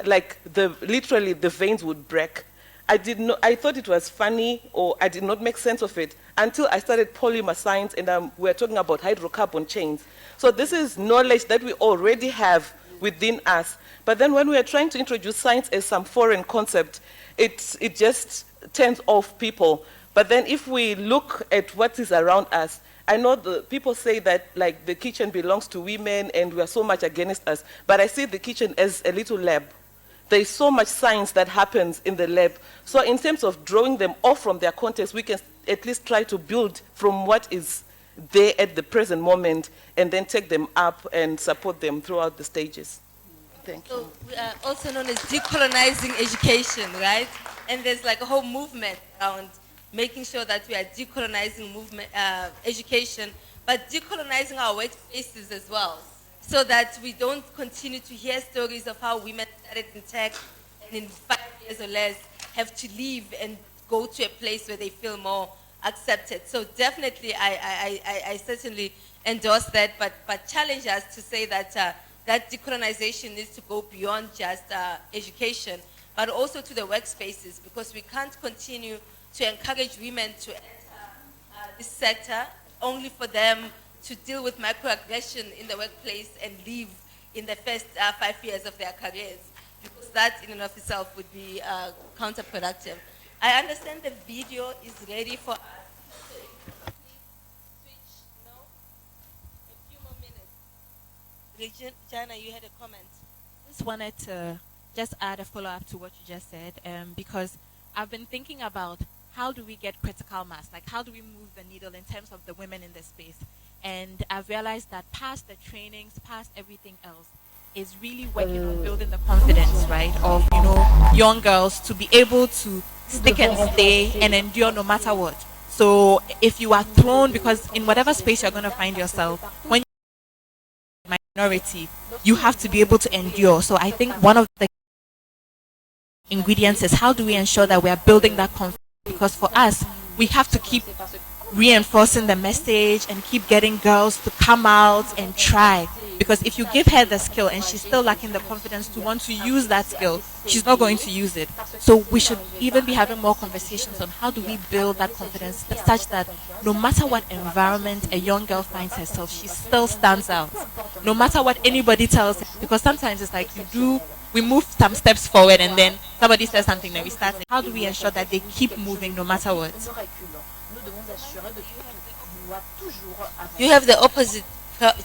H: like literally the veins would break. I thought it was funny, or I did not make sense of it until I started polymer science, and we're talking about hydrocarbon chains. So this is knowledge that we already have within us. But then when we are trying to introduce science as some foreign concept, it just turns off people. But then if we look at what is around us, I know the people say that like the kitchen belongs to women and we are so much against us, but I see the kitchen as a little lab. There is so much science that happens in the lab. So in terms of drawing them off from their context, we can at least try to build from what is there at the present moment and then take them up and support them throughout the stages. Thank you.
A: So we are also known as decolonizing education, right? And there's like a whole movement around making sure that we are decolonizing education, but decolonizing our workspaces as well, so that we don't continue to hear stories of how women started in tech and in 5 years or less have to leave and go to a place where they feel more accepted. So definitely I certainly endorse that, but challenge us to say that that decolonization needs to go beyond just education, but also to the workspaces, because we can't continue to encourage women to enter this sector only for them to deal with microaggression in the workplace and leave in the first 5 years of their careers, because that in and of itself would be counterproductive. I understand the video is ready for us. Regina, you had a comment.
F: Just wanted to just add a follow-up to what you just said, because I've been thinking about how do we get critical mass, like how do we move the needle in terms of the women in this space. And I've realized that past the trainings, past everything else, is really working on building the confidence, right, of, you know, young girls to be able to stick and stay and endure no matter what. So if you are thrown, because in whatever space you're going to find yourself, when you're minority, you have to be able to endure. So I think one of the ingredients is how do we ensure that we are building that confidence, because for us, we have to keep reinforcing the message and keep getting girls to come out and try, because if you give her the skill and she's still lacking the confidence to want to use that skill, she's not going to use it. So we should even be having more conversations on how do we build that confidence such that no matter what environment a young girl finds herself, she still stands out, no matter what anybody tells her. Because sometimes it's like we move some steps forward and then somebody says something, then we start. How do we ensure that they keep moving no matter what?
A: You have the opposite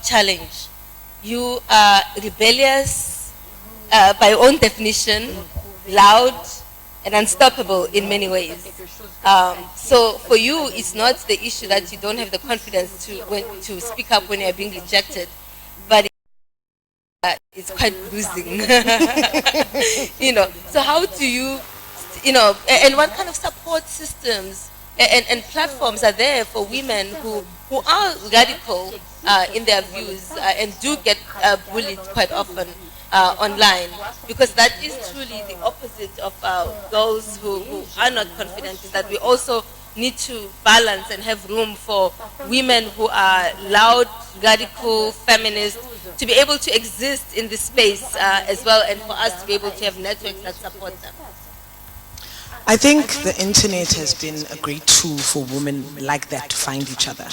A: challenge. You are rebellious, by your own definition, loud, and unstoppable in many ways. So for you, it's not the issue that you don't have the confidence to speak up when you're being rejected, but it's quite bruising. You know, so how do you, and what kind of support systems and platforms are there for women who are radical in their views and do get bullied quite often online? Because that is truly the opposite of those who are not confident, is that we also need to balance and have room for women who are loud, radical, feminist, to be able to exist in this space as well, and for us to be able to have networks that support them.
B: I think the internet has been a great tool for women like that to find each other.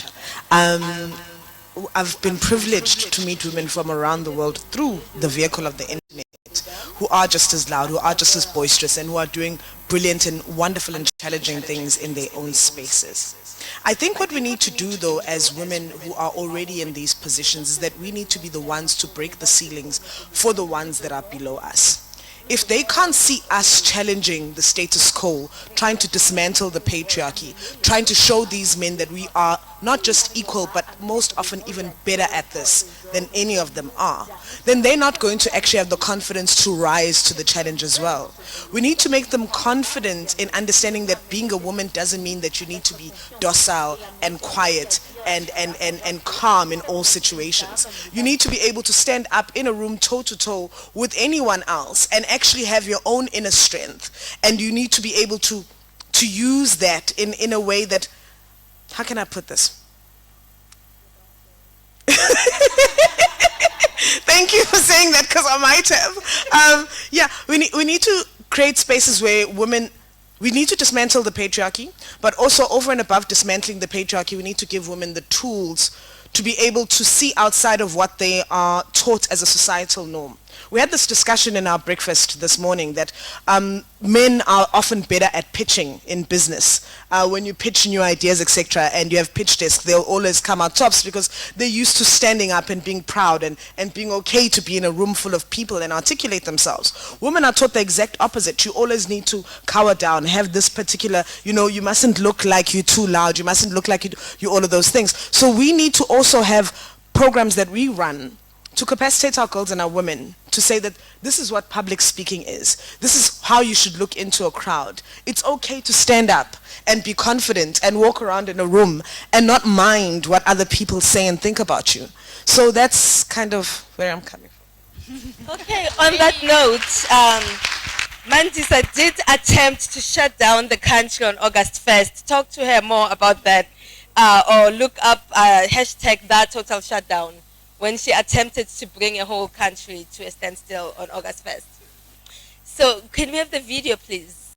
B: I've been privileged to meet women from around the world through the vehicle of the internet, who are just as loud, who are just as boisterous, and who are doing brilliant and wonderful and challenging things in their own spaces. I think what we need to do, though, as women who are already in these positions, is that we need to be the ones to break the ceilings for the ones that are below us. If they can't see us challenging the status quo, trying to dismantle the patriarchy, trying to show these men that we are not just equal, but most often even better at this than any of them are, then they're not going to actually have the confidence to rise to the challenge as well. We need to make them confident in understanding that being a woman doesn't mean that you need to be docile and quiet and calm in all situations. You need to be able to stand up in a room toe to toe with anyone else and actually have your own inner strength. And you need to be able to use that in a way that, how can I put this? Thank you for saying that, because I might have. We need to create spaces where women, we need to dismantle the patriarchy, but also over and above dismantling the patriarchy, we need to give women the tools to be able to see outside of what they are taught as a societal norm. We had this discussion in our breakfast this morning that men are often better at pitching in business. When you pitch new ideas, etc., and you have pitch desks, they'll always come out tops because they're used to standing up and being proud and being okay to be in a room full of people and articulate themselves. Women are taught the exact opposite. You always need to cower down, have this particular, you mustn't look like you're too loud, you mustn't look like you all of those things. So we need to also have programs that we run to capacitate our girls and our women to say that this is what public speaking is. This is how you should look into a crowd. It's okay to stand up and be confident and walk around in a room and not mind what other people say and think about you. So that's kind of where I'm coming from.
A: Okay, on that note, Mandisa did attempt to shut down the country on August 1st. Talk to her more about that, or look up hashtag that total shutdown, when she attempted to bring a whole country to a standstill on August 1st. So can we have the video, please?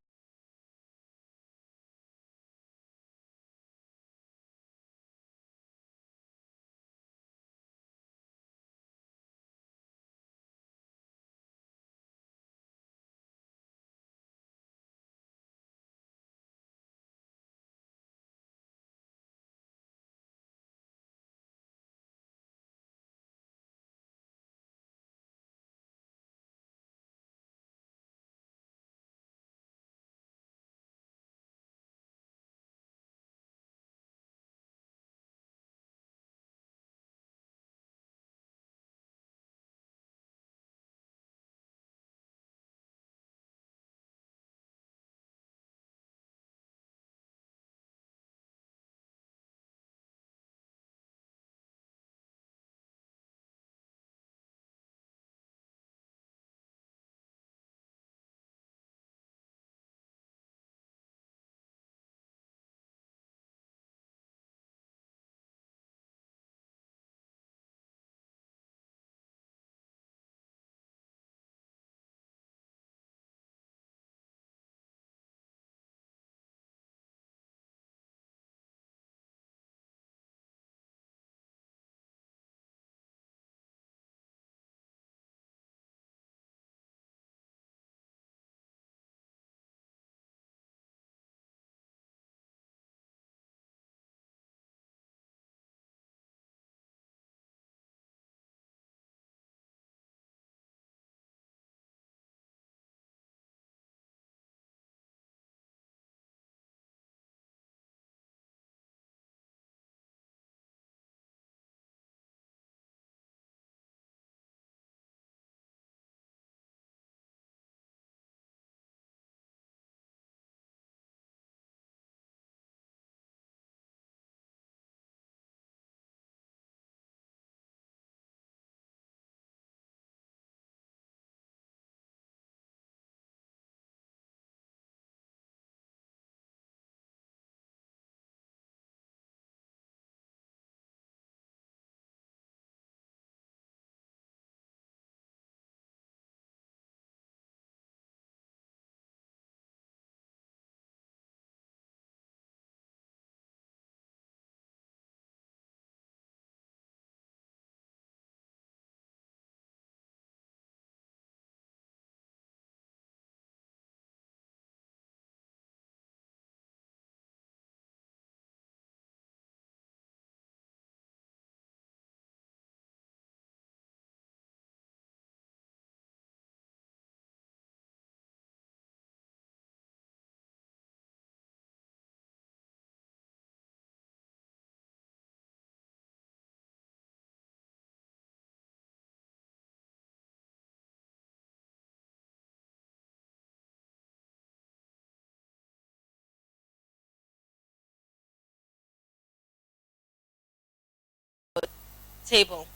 A: table.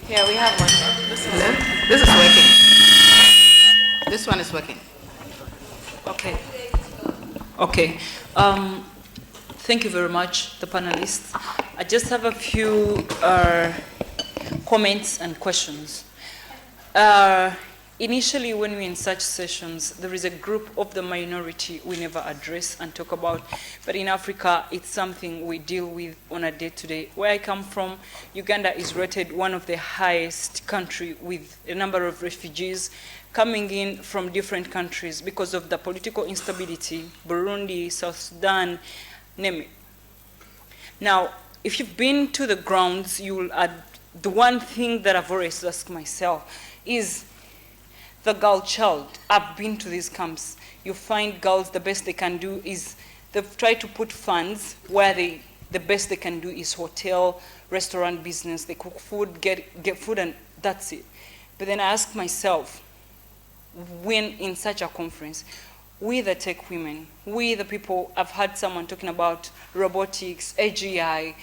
G: Yeah, we have one. This is working. This one is working.
I: Okay. Okay. Thank you very much, the panelists. I just have a few comments and questions. Initially, when we're in such sessions, there is a group of the minority we never address and talk about. But in Africa, it's something we deal with on a day-to-day. Where I come from, Uganda is rated one of the highest country with a number of refugees coming in from different countries because of the political instability, Burundi, South Sudan, name it. Now, if you've been to the grounds, you'll add, the one thing that I've always asked myself is, the girl child. I've been to these camps. You find girls, the best they can do is they've tried to put funds where the best they can do is hotel, restaurant business. They cook food, get food, and that's it. But then I ask myself, when in such a conference, we the tech women, we the people, I've heard someone talking about robotics, AGI,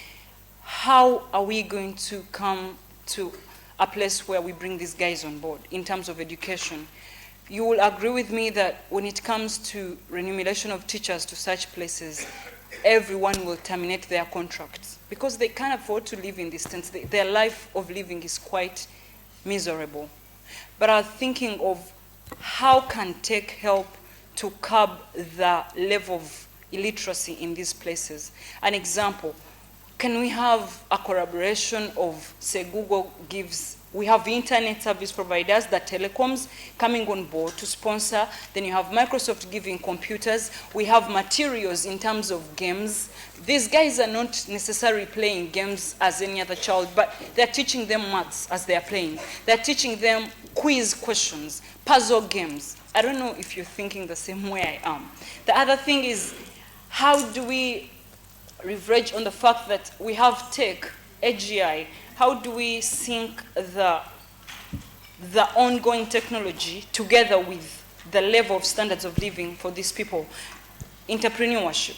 I: how are we going to come to a place where we bring these guys on board in terms of education? You will agree with me that when it comes to remuneration of teachers to such places, everyone will terminate their contracts because they can't afford to live in this tent. Their life of living is quite miserable. But I'm thinking of how can tech help to curb the level of illiteracy in these places. An example, can we have a collaboration of, say, Google gives, we have internet service providers, the telecoms, coming on board to sponsor. Then you have Microsoft giving computers. We have materials in terms of games. These guys are not necessarily playing games as any other child, but they're teaching them maths as they're playing. They're teaching them quiz questions, puzzle games. I don't know if you're thinking the same way I am. The other thing is, how do we leverage on the fact that we have tech, AGI, how do we sync the ongoing technology together with the level of standards of living for these people? Entrepreneurship.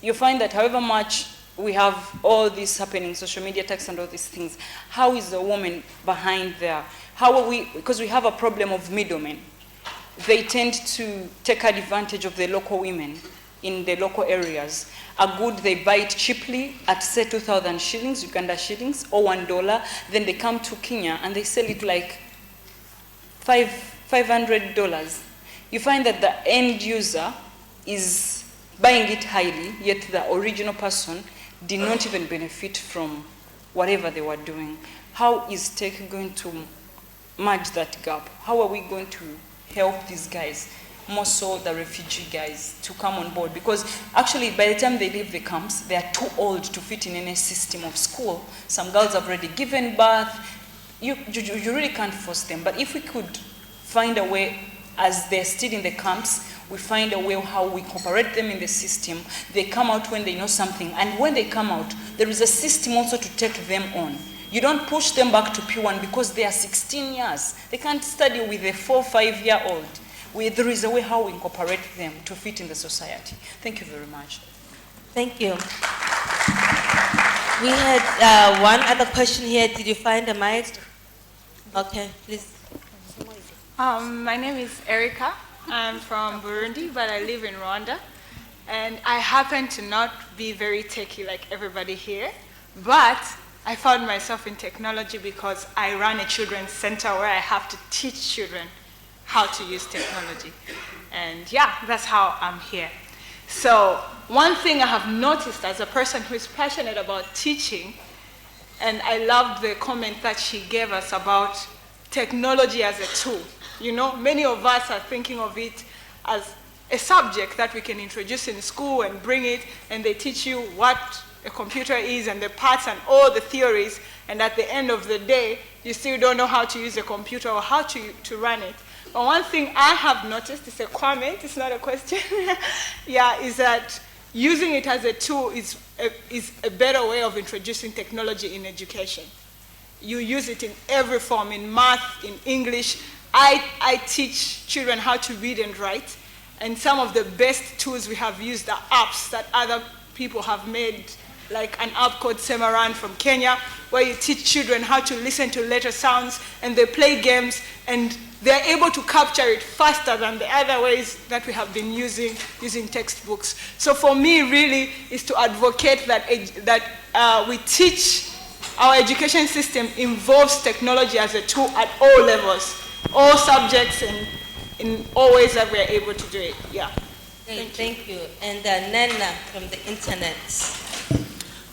I: You find that however much we have all this happening, social media tax and all these things, how is the woman behind there? How are we, because we have a problem of middlemen. They tend to take advantage of the local women in the local areas. A good, they buy it cheaply at, say, 2,000 shillings, Uganda shillings, or $1. Then they come to Kenya and they sell it like $500. You find that the end user is buying it highly, yet the original person did not even benefit from whatever they were doing. How is tech going to merge that gap? How are we going to help these guys, more so the refugee guys, to come on board? Because actually by the time they leave the camps, they are too old to fit in any system of school. Some girls have already given birth. You really can't force them. But if we could find a way, as they're still in the camps, we find a way how we incorporate them in the system. They come out when they know something. And when they come out, there is a system also to take them on. You don't push them back to P1 because they are 16 years. They can't study with a 4 or 5-year-old. There is a way how we incorporate them to fit in the society. Thank you very much.
A: Thank you. We had one other question here. Did you find a mic? Okay, please.
J: My name is Erica. I'm from Burundi, but I live in Rwanda. And I happen to not be very techy like everybody here, but I found myself in technology because I run a children's center where I have to teach children how to use technology. And yeah, that's how I'm here. So one thing I have noticed as a person who is passionate about teaching, and I loved the comment that she gave us about technology as a tool. You know, many of us are thinking of it as a subject that we can introduce in school and bring it, and they teach you what a computer is and the parts and all the theories, and at the end of the day, you still don't know how to use a computer or how to run it. But one thing I have noticed, it's a comment, it's not a question, yeah, is that using it as a tool is a better way of introducing technology in education. You use it in every form, in math, in English. I teach children how to read and write, and some of the best tools we have used are apps that other people have made, like an app called Semaran from Kenya, where you teach children how to listen to letter sounds, and they play games, and they're able to capture it faster than the other ways that we have been using textbooks. So for me, really, is to advocate that we teach our education system involves technology as a tool at all levels, all subjects, and in all ways that we're able to do it. Yeah.
A: Thank you. And Nana from the internet.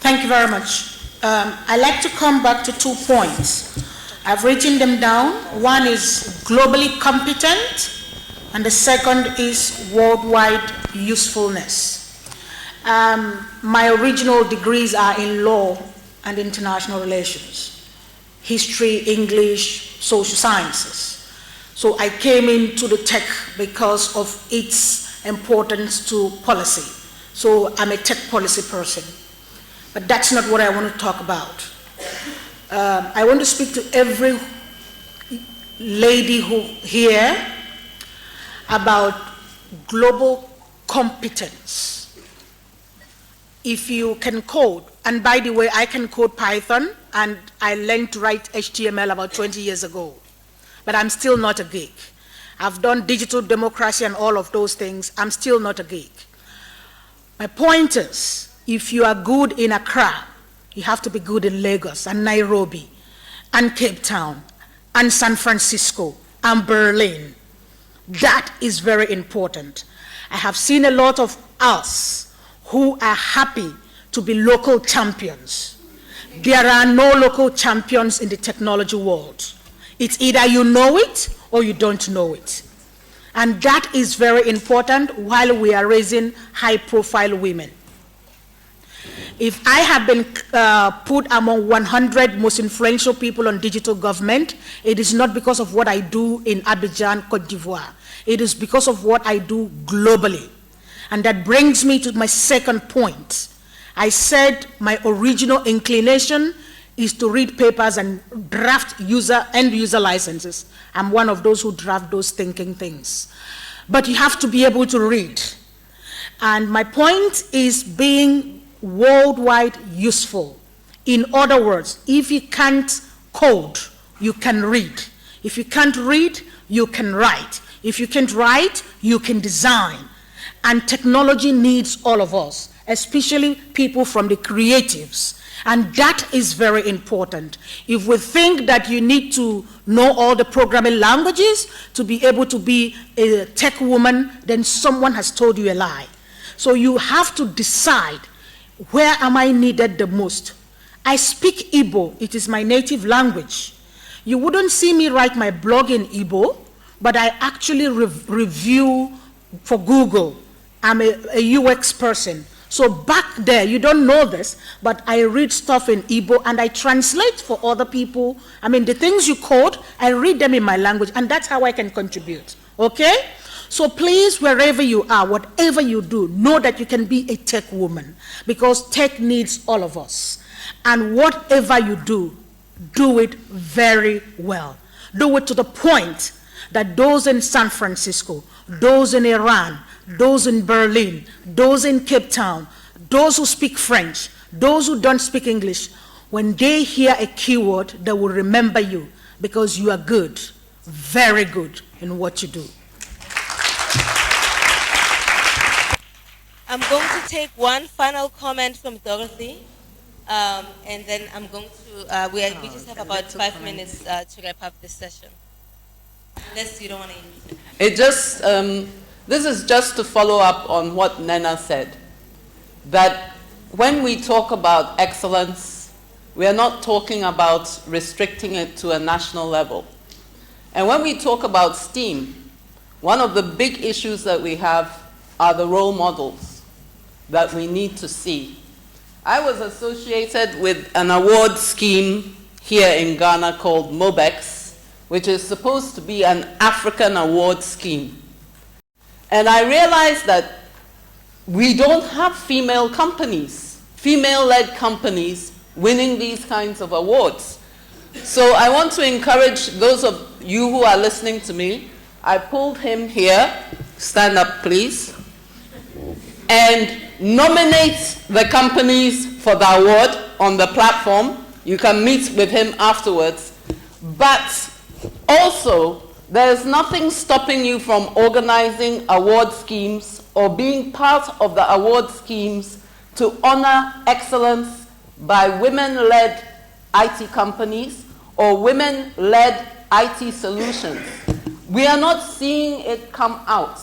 K: Thank you very much. I'd like to come back to 2 points. I've written them down. One is globally competent, and the second is worldwide usefulness. My original degrees are in law and international relations, history, English, social sciences. So I came into the tech because of its importance to policy. So I'm a tech policy person. But that's not what I want to talk about. I want to speak to every lady who here about global competence. If you can code, and by the way, I can code Python, and I learned to write HTML about 20 years ago, but I'm still not a geek. I've done digital democracy and all of those things. I'm still not a geek. My point is, if you are good in Accra, you have to be good in Lagos and Nairobi and Cape Town and San Francisco and Berlin. That is very important. I have seen a lot of us who are happy to be local champions. There are no local champions in the technology world. It's either you know it or you don't know it. And that is very important while we are raising high-profile women. If I have been put among 100 most influential people on digital government, it is not because of what I do in Abidjan, Côte d'Ivoire. It is because of what I do globally. And that brings me to my second point. I said my original inclination is to read papers and draft end user licenses. I'm one of those who draft those thinking things. But you have to be able to read. And my point is being worldwide useful. In other words, if you can't code, you can read. If you can't read, you can write. If you can't write, you can design. And technology needs all of us, especially people from the creatives. And that is very important. If we think that you need to know all the programming languages to be able to be a tech woman, then someone has told you a lie. So you have to decide, where am I needed the most? I speak Igbo. It is my native language. You wouldn't see me write my blog in Igbo, but I actually review for Google. I'm a UX person. So back there, you don't know this, but I read stuff in Igbo and I translate for other people. I mean, the things you code, I read them in my language, and that's how I can contribute, okay? So please, wherever you are, whatever you do, know that you can be a tech woman, because tech needs all of us. And whatever you do it very well. Do it to the point that those in San Francisco, those in Iran, those in Berlin, those in Cape Town, those who speak French, those who don't speak English, when they hear a keyword, they will remember you because you are good, very good in what you do.
A: I'm going to take one final comment from Dorothy, and then I'm going to, we just have about 5 minutes to wrap up this session. Unless you don't want to use it.
L: It just, this is just to follow up on what Nana said, that when we talk about excellence, we are not talking about restricting it to a national level. And when we talk about STEAM, one of the big issues that we have are the role models that we need to see. I was associated with an award scheme here in Ghana called MOBEX, which is supposed to be an African award scheme. And I realized that we don't have female companies, female-led companies winning these kinds of awards. So I want to encourage those of you who are listening to me. I pulled him here. Stand up, please. And nominate the companies for the award on the platform. You can meet with him afterwards. But also, there's nothing stopping you from organizing award schemes or being part of the award schemes to honor excellence by women-led IT companies or women-led IT solutions. We are not seeing it come out.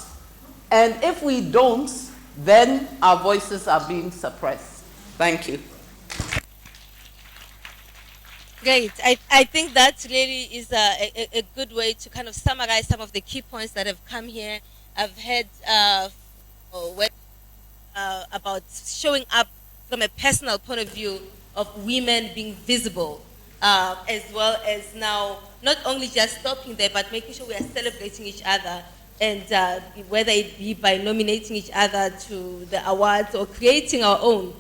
L: And if we don't, then our voices are being suppressed. Thank you.
A: Great. I think that really is a good way to kind of summarize some of the key points that have come here. I've heard about showing up from a personal point of view of women being visible, as well as now not only just stopping there, but making sure we are celebrating each other, and whether it be by nominating each other to the awards or creating our own,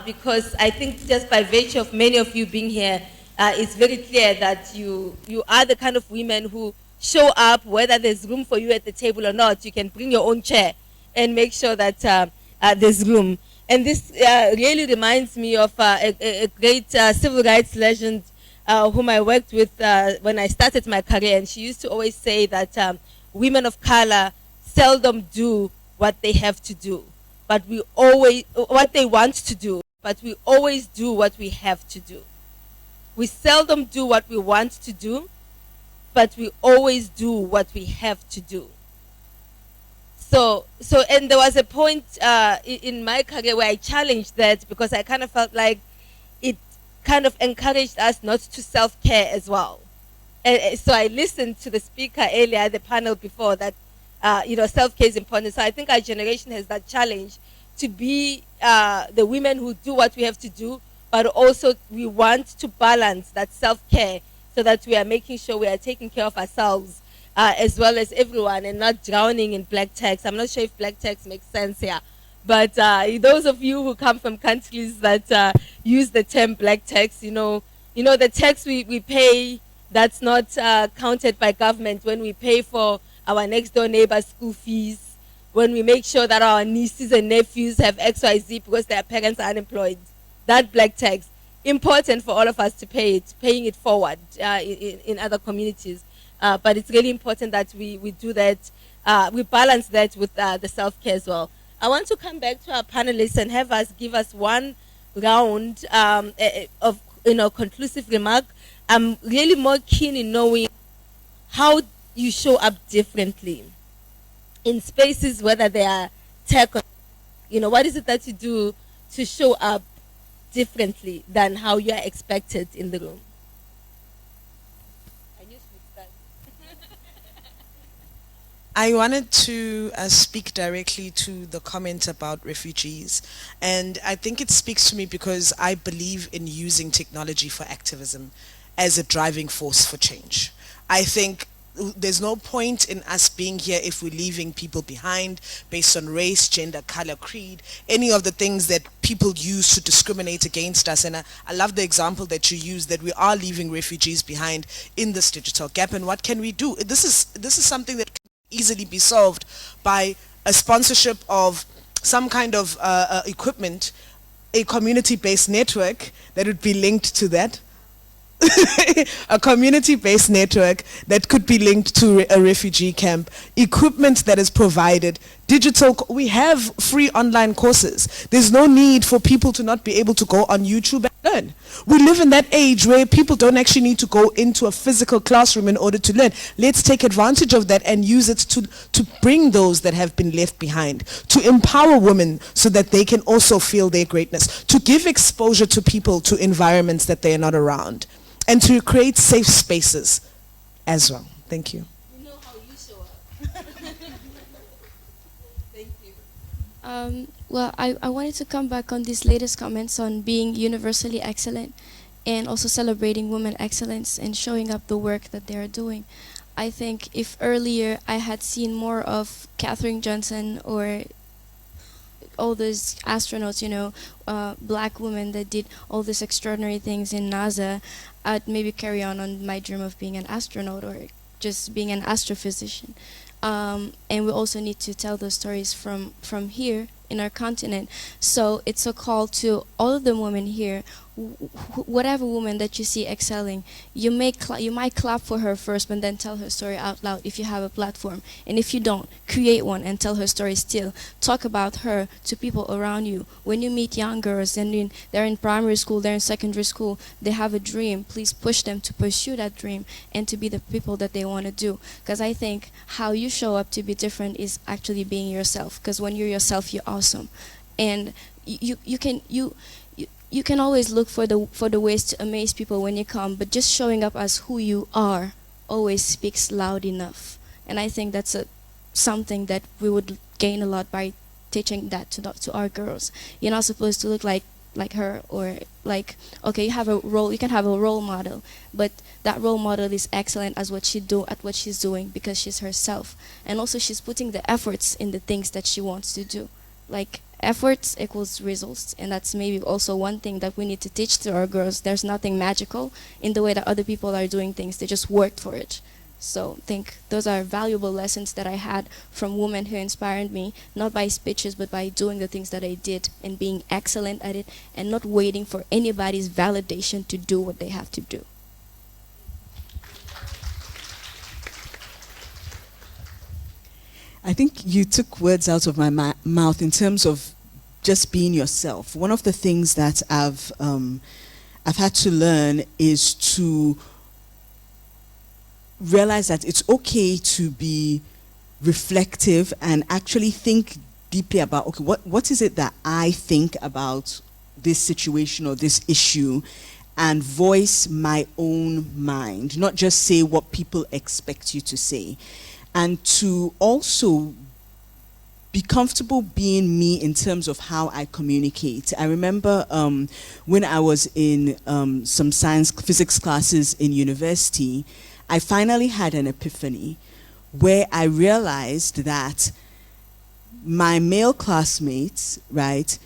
A: because I think just by virtue of many of you being here, it's very clear that you are the kind of women who show up, whether there's room for you at the table or not. You can bring your own chair and make sure that there's room. And this really reminds me of a great civil rights legend whom I worked with when I started my career. And she used to always say that women of color seldom do what they have to do, but we always, what they want to do, but we always do what we have to do. We seldom do what we want to do, but we always do what we have to do. So, and there was a point in my career where I challenged that, because I kind of felt like it kind of encouraged us not to self-care as well. And so I listened to the speaker earlier, the panel before, that self-care is important. So I think our generation has that challenge to be the women who do what we have to do, but also we want to balance that self-care so that we are making sure we are taking care of ourselves as well as everyone, and not drowning in black tax. I'm not sure if black tax makes sense here, but those of you who come from countries that use the term black tax, the tax we pay that's not counted by government when we pay for our next door neighbor's school fees, when we make sure that our nieces and nephews have XYZ because their parents are unemployed. That black tax, important for all of us to pay it, paying it forward in other communities. But it's really important that we do that, we balance that with the self-care as well. I want to come back to our panelists and have us give us one round of conclusive remark. I'm really more keen in knowing how you show up differently in spaces, whether they are tech or, what is it that you do to show up differently than how you are expected in the room?
B: I wanted to speak directly to the comment about refugees, and I think it speaks to me because I believe in using technology for activism as a driving force for change. I think there's no point in us being here if we're leaving people behind based on race, gender, color, creed, any of the things that people use to discriminate against us. And I love the example that you use, that we are leaving refugees behind in this digital gap. And what can we do? This is something that can easily be solved by a sponsorship of some kind of equipment, a community-based network that would be linked to that. A community-based network that could be linked to a refugee camp, equipment that is provided, we have free online courses. There's no need for people to not be able to go on YouTube and learn. We live in that age where people don't actually need to go into a physical classroom in order to learn. Let's take advantage of that and use it to bring those that have been left behind, to empower women so that they can also feel their greatness, to give exposure to people, to environments that they are not around, and to create safe spaces as well. Thank you.
A: You know how you show up. Thank you.
C: Well, I wanted to come back on these latest comments on being universally excellent and also celebrating women excellence and showing up the work that they are doing. I think if earlier I had seen more of Katherine Johnson or all those astronauts, black women that did all these extraordinary things in NASA, I'd maybe carry on my dream of being an astronaut or just being an astrophysician. And we also need to tell those stories from here in our continent. So it's a call to all of the women here. Whatever woman that you see excelling, you might clap for her first, but then tell her story out loud if you have a platform. And if you don't, create one and tell her story still. Talk about her to people around you. When you meet young girls and they're in primary school, they're in secondary school, they have a dream, please push them to pursue that dream and to be the people that they want to do. Because I think how you show up to be different is actually being yourself. Because when you're yourself, you're awesome. And you can always look for the ways to amaze people when you come, but just showing up as who you are always speaks loud enough. And I think that's something that we would gain a lot by teaching that to our girls. You're not supposed to look like her, or like, okay, you can have a role model, but that role model is excellent at what she's doing because she's herself, and also she's putting the efforts in the things that she wants to do. Like, efforts equals results, and that's maybe also one thing that we need to teach to our girls. There's nothing magical in the way that other people are doing things. They just worked for it. So I think those are valuable lessons that I had from women who inspired me, not by speeches, but by doing the things that I did and being excellent at it and not waiting for anybody's validation to do what they have to do.
D: I think you took words out of my mouth in terms of just being yourself. One of the things that I've had to learn is to realize that it's okay to be reflective and actually think deeply about, okay, what is it that I think about this situation or this issue, and voice my own mind, not just say what people expect you to say. And to also be comfortable being me in terms of how I communicate. I remember when I was in some physics classes in university, I finally had an epiphany where I realized that my male classmates, right,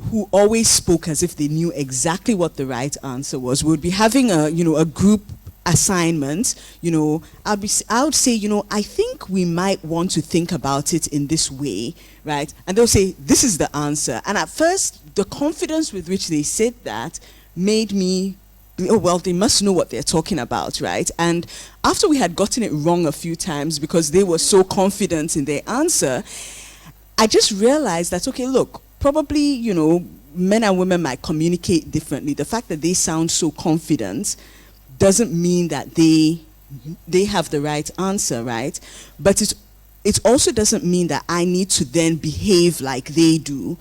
D: who always spoke as if they knew exactly what the right answer was, would be having a group assignment, I would say, I think we might want to think about it in this way, right? And they'll say, this is the answer. And at first, the confidence with which they said that made me, oh, well, they must know what they're talking about, right? And after we had gotten it wrong a few times because they were so confident in their answer, I just realized that, okay, look, probably, men and women might communicate differently. The fact that they sound so confident doesn't mean that they have the right answer, right? But it also doesn't mean that I need to then behave like they do.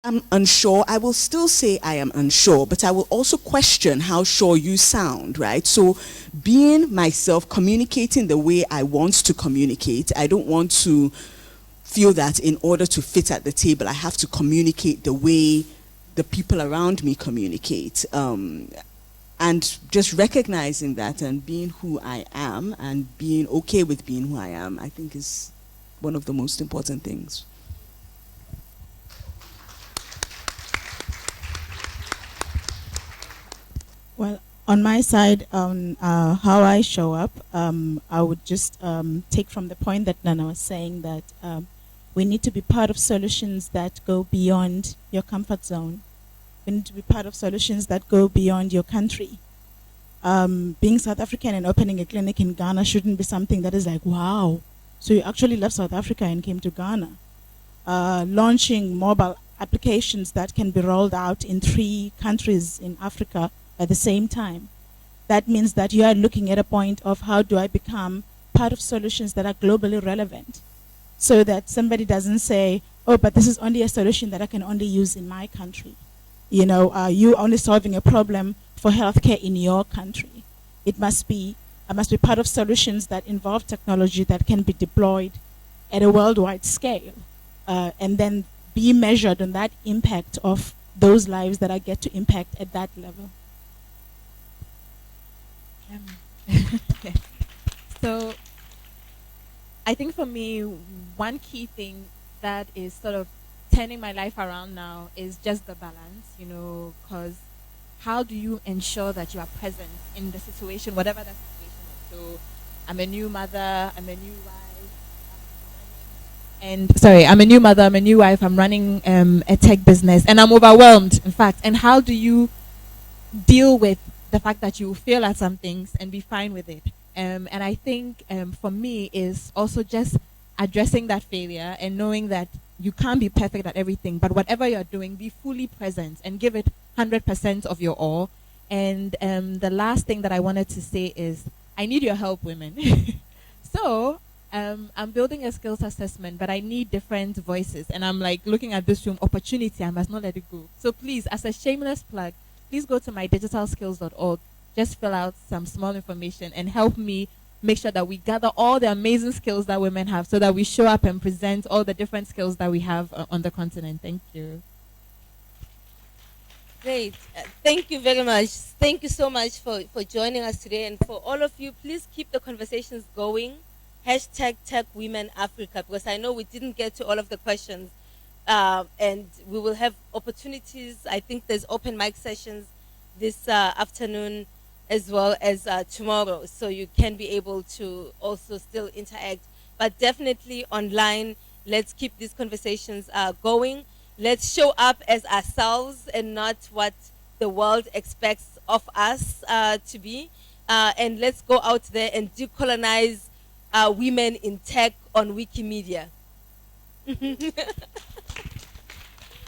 D: I'm unsure, I will still say I am unsure, but I will also question how sure you sound, right? So being myself, communicating the way I want to communicate. I don't want to feel that in order to fit at the table, I have to communicate the way the people around me communicate. And just recognizing that and being who I am and being okay with being who I am, I think is one of the most important things.
E: Well, on my side, on how I show up, I would just take from the point that Nana was saying that we need to be part of solutions that go beyond your comfort zone. We need to be part of solutions that go beyond your country. Being South African and opening a clinic in Ghana shouldn't be something that is like, wow, so you actually left South Africa and came to Ghana. Launching mobile applications that can be rolled out in 3 countries in Africa at the same time. That means that you are looking at a point of how do I become part of solutions that are globally relevant, so that somebody doesn't say, oh, but this is only a solution that I can only use in my country. You only solving a problem for healthcare in your country. I must be part of solutions that involve technology that can be deployed at a worldwide scale, and then be measured on that impact of those lives that I get to impact at that level.
F: So I think for me, one key thing that is sort of turning my life around now is just the balance, you know, because how do you ensure that you are present in the situation, whatever that situation is? So I'm a new mother, I'm a new wife, and sorry, I'm a new mother, I'm a new wife, I'm running a tech business, and I'm overwhelmed, in fact. And how do you deal with the fact that you fail at some things and be fine with it? And I think for me is also just addressing that failure and knowing that you can't be perfect at everything, but whatever you're doing, be fully present and give it 100% of your all. And the last thing that I wanted to say is, I need your help, women. So I'm building a skills assessment, but I need different voices. And I'm like looking at this room, opportunity, I must not let it go. So please, as a shameless plug, please go to mydigitalskills.org, just fill out some small information and help me make sure that we gather all the amazing skills that women have so that we show up and present all the different skills that we have on the continent. Thank you.
A: Great. Thank you very much. Thank you so much for joining us today. And for all of you, please keep the conversations going. Hashtag Tech Women Africa, because I know we didn't get to all of the questions. And we will have opportunities. I think there's open mic sessions this afternoon as well as tomorrow. So you can be able to also still interact. But definitely online, let's keep these conversations going. Let's show up as ourselves and not what the world expects of us to be. And let's go out there and decolonize women in tech on Wikimedia.